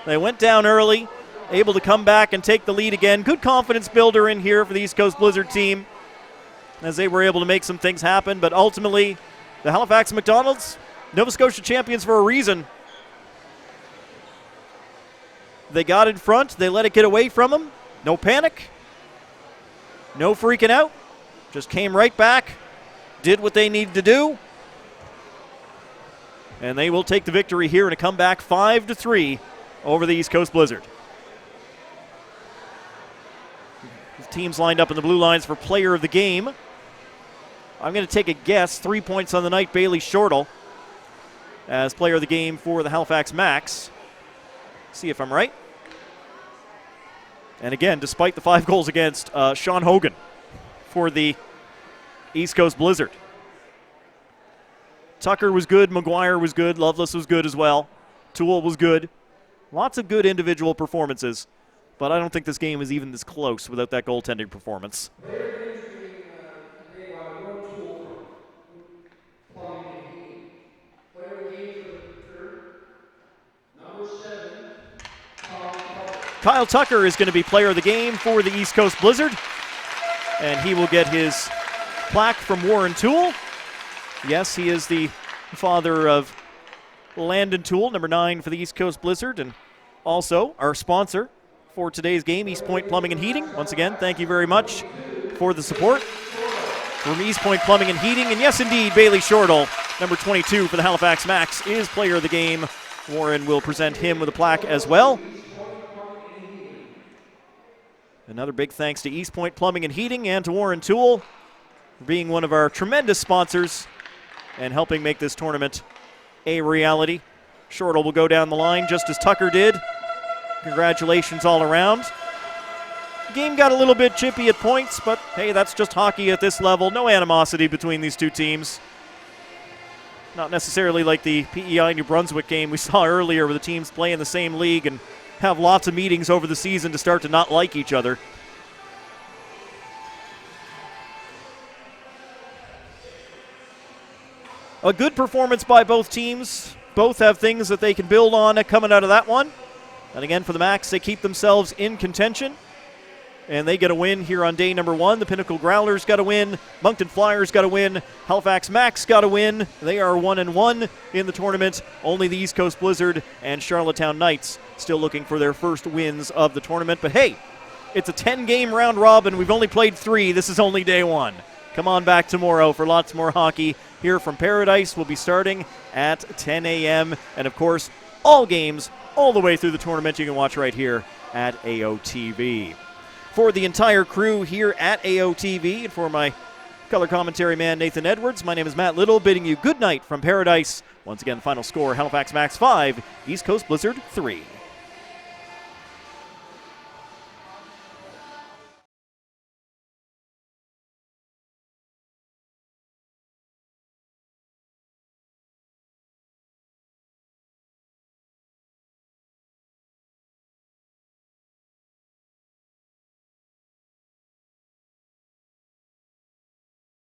They went down early, able to come back and take the lead again. Good confidence builder in here for the East Coast Blizzard team as they were able to make some things happen. But ultimately, the Halifax McDonalds, Nova Scotia champions for a reason. They got in front. They let it get away from them. No panic. No freaking out. Just came right back, did what they needed to do. And they will take the victory here in a comeback 5-3 over the East Coast Blizzard. The teams lined up in the blue lines for player of the game. I'm going to take a guess. 3 points on the night, Bailey Shortle as player of the game for the Halifax Max. See if I'm right. And again, despite the 5 goals against, Sean Hogan for the East Coast Blizzard. Tucker was good, McGuire was good, Loveless was good as well. Toole was good. Lots of good individual performances, but I don't think this game is even this close without that goaltending performance. Kyle Tucker is going to be player of the game for the East Coast Blizzard, and he will get his plaque from Warren Toole. Yes, he is the father of Landon Toole, number 9 for the East Coast Blizzard, and also our sponsor for today's game, East Point Plumbing and Heating. Once again, thank you very much for the support from East Point Plumbing and Heating. And yes, indeed, Bailey Shortle, number 22 for the Halifax Max, is player of the game. Warren will present him with a plaque as well. Another big thanks to East Point Plumbing and Heating and to Warren Toole for being one of our tremendous sponsors and helping make this tournament a reality. Shortle will go down the line just as Tucker did. Congratulations all around. The game got a little bit chippy at points, but hey, that's just hockey at this level. No animosity between these two teams. Not necessarily like the PEI New Brunswick game we saw earlier where the teams play in the same league and have lots of meetings over the season to start to not like each other. A good performance by both teams. Both have things that they can build on coming out of that one. And again, for the Max, they keep themselves in contention. And they get a win here on day number 1. The Pinnacle Growlers got a win. Moncton Flyers got a win. Halifax Max got a win. They are 1-1 in the tournament. Only the East Coast Blizzard and Charlottetown Knights still looking for their first wins of the tournament. But hey, it's a 10-game round robin. We've only played 3. This is only day 1. Come on back tomorrow for lots more hockey here from Paradise. We'll be starting at 10 a.m. And, of course, all games all the way through the tournament you can watch right here at AOTV. For the entire crew here at AOTV and for my color commentary man Nathan Edwards, my name is Matt Little, bidding you good night from Paradise. Once again, final score, Halifax Max 5, East Coast Blizzard 3.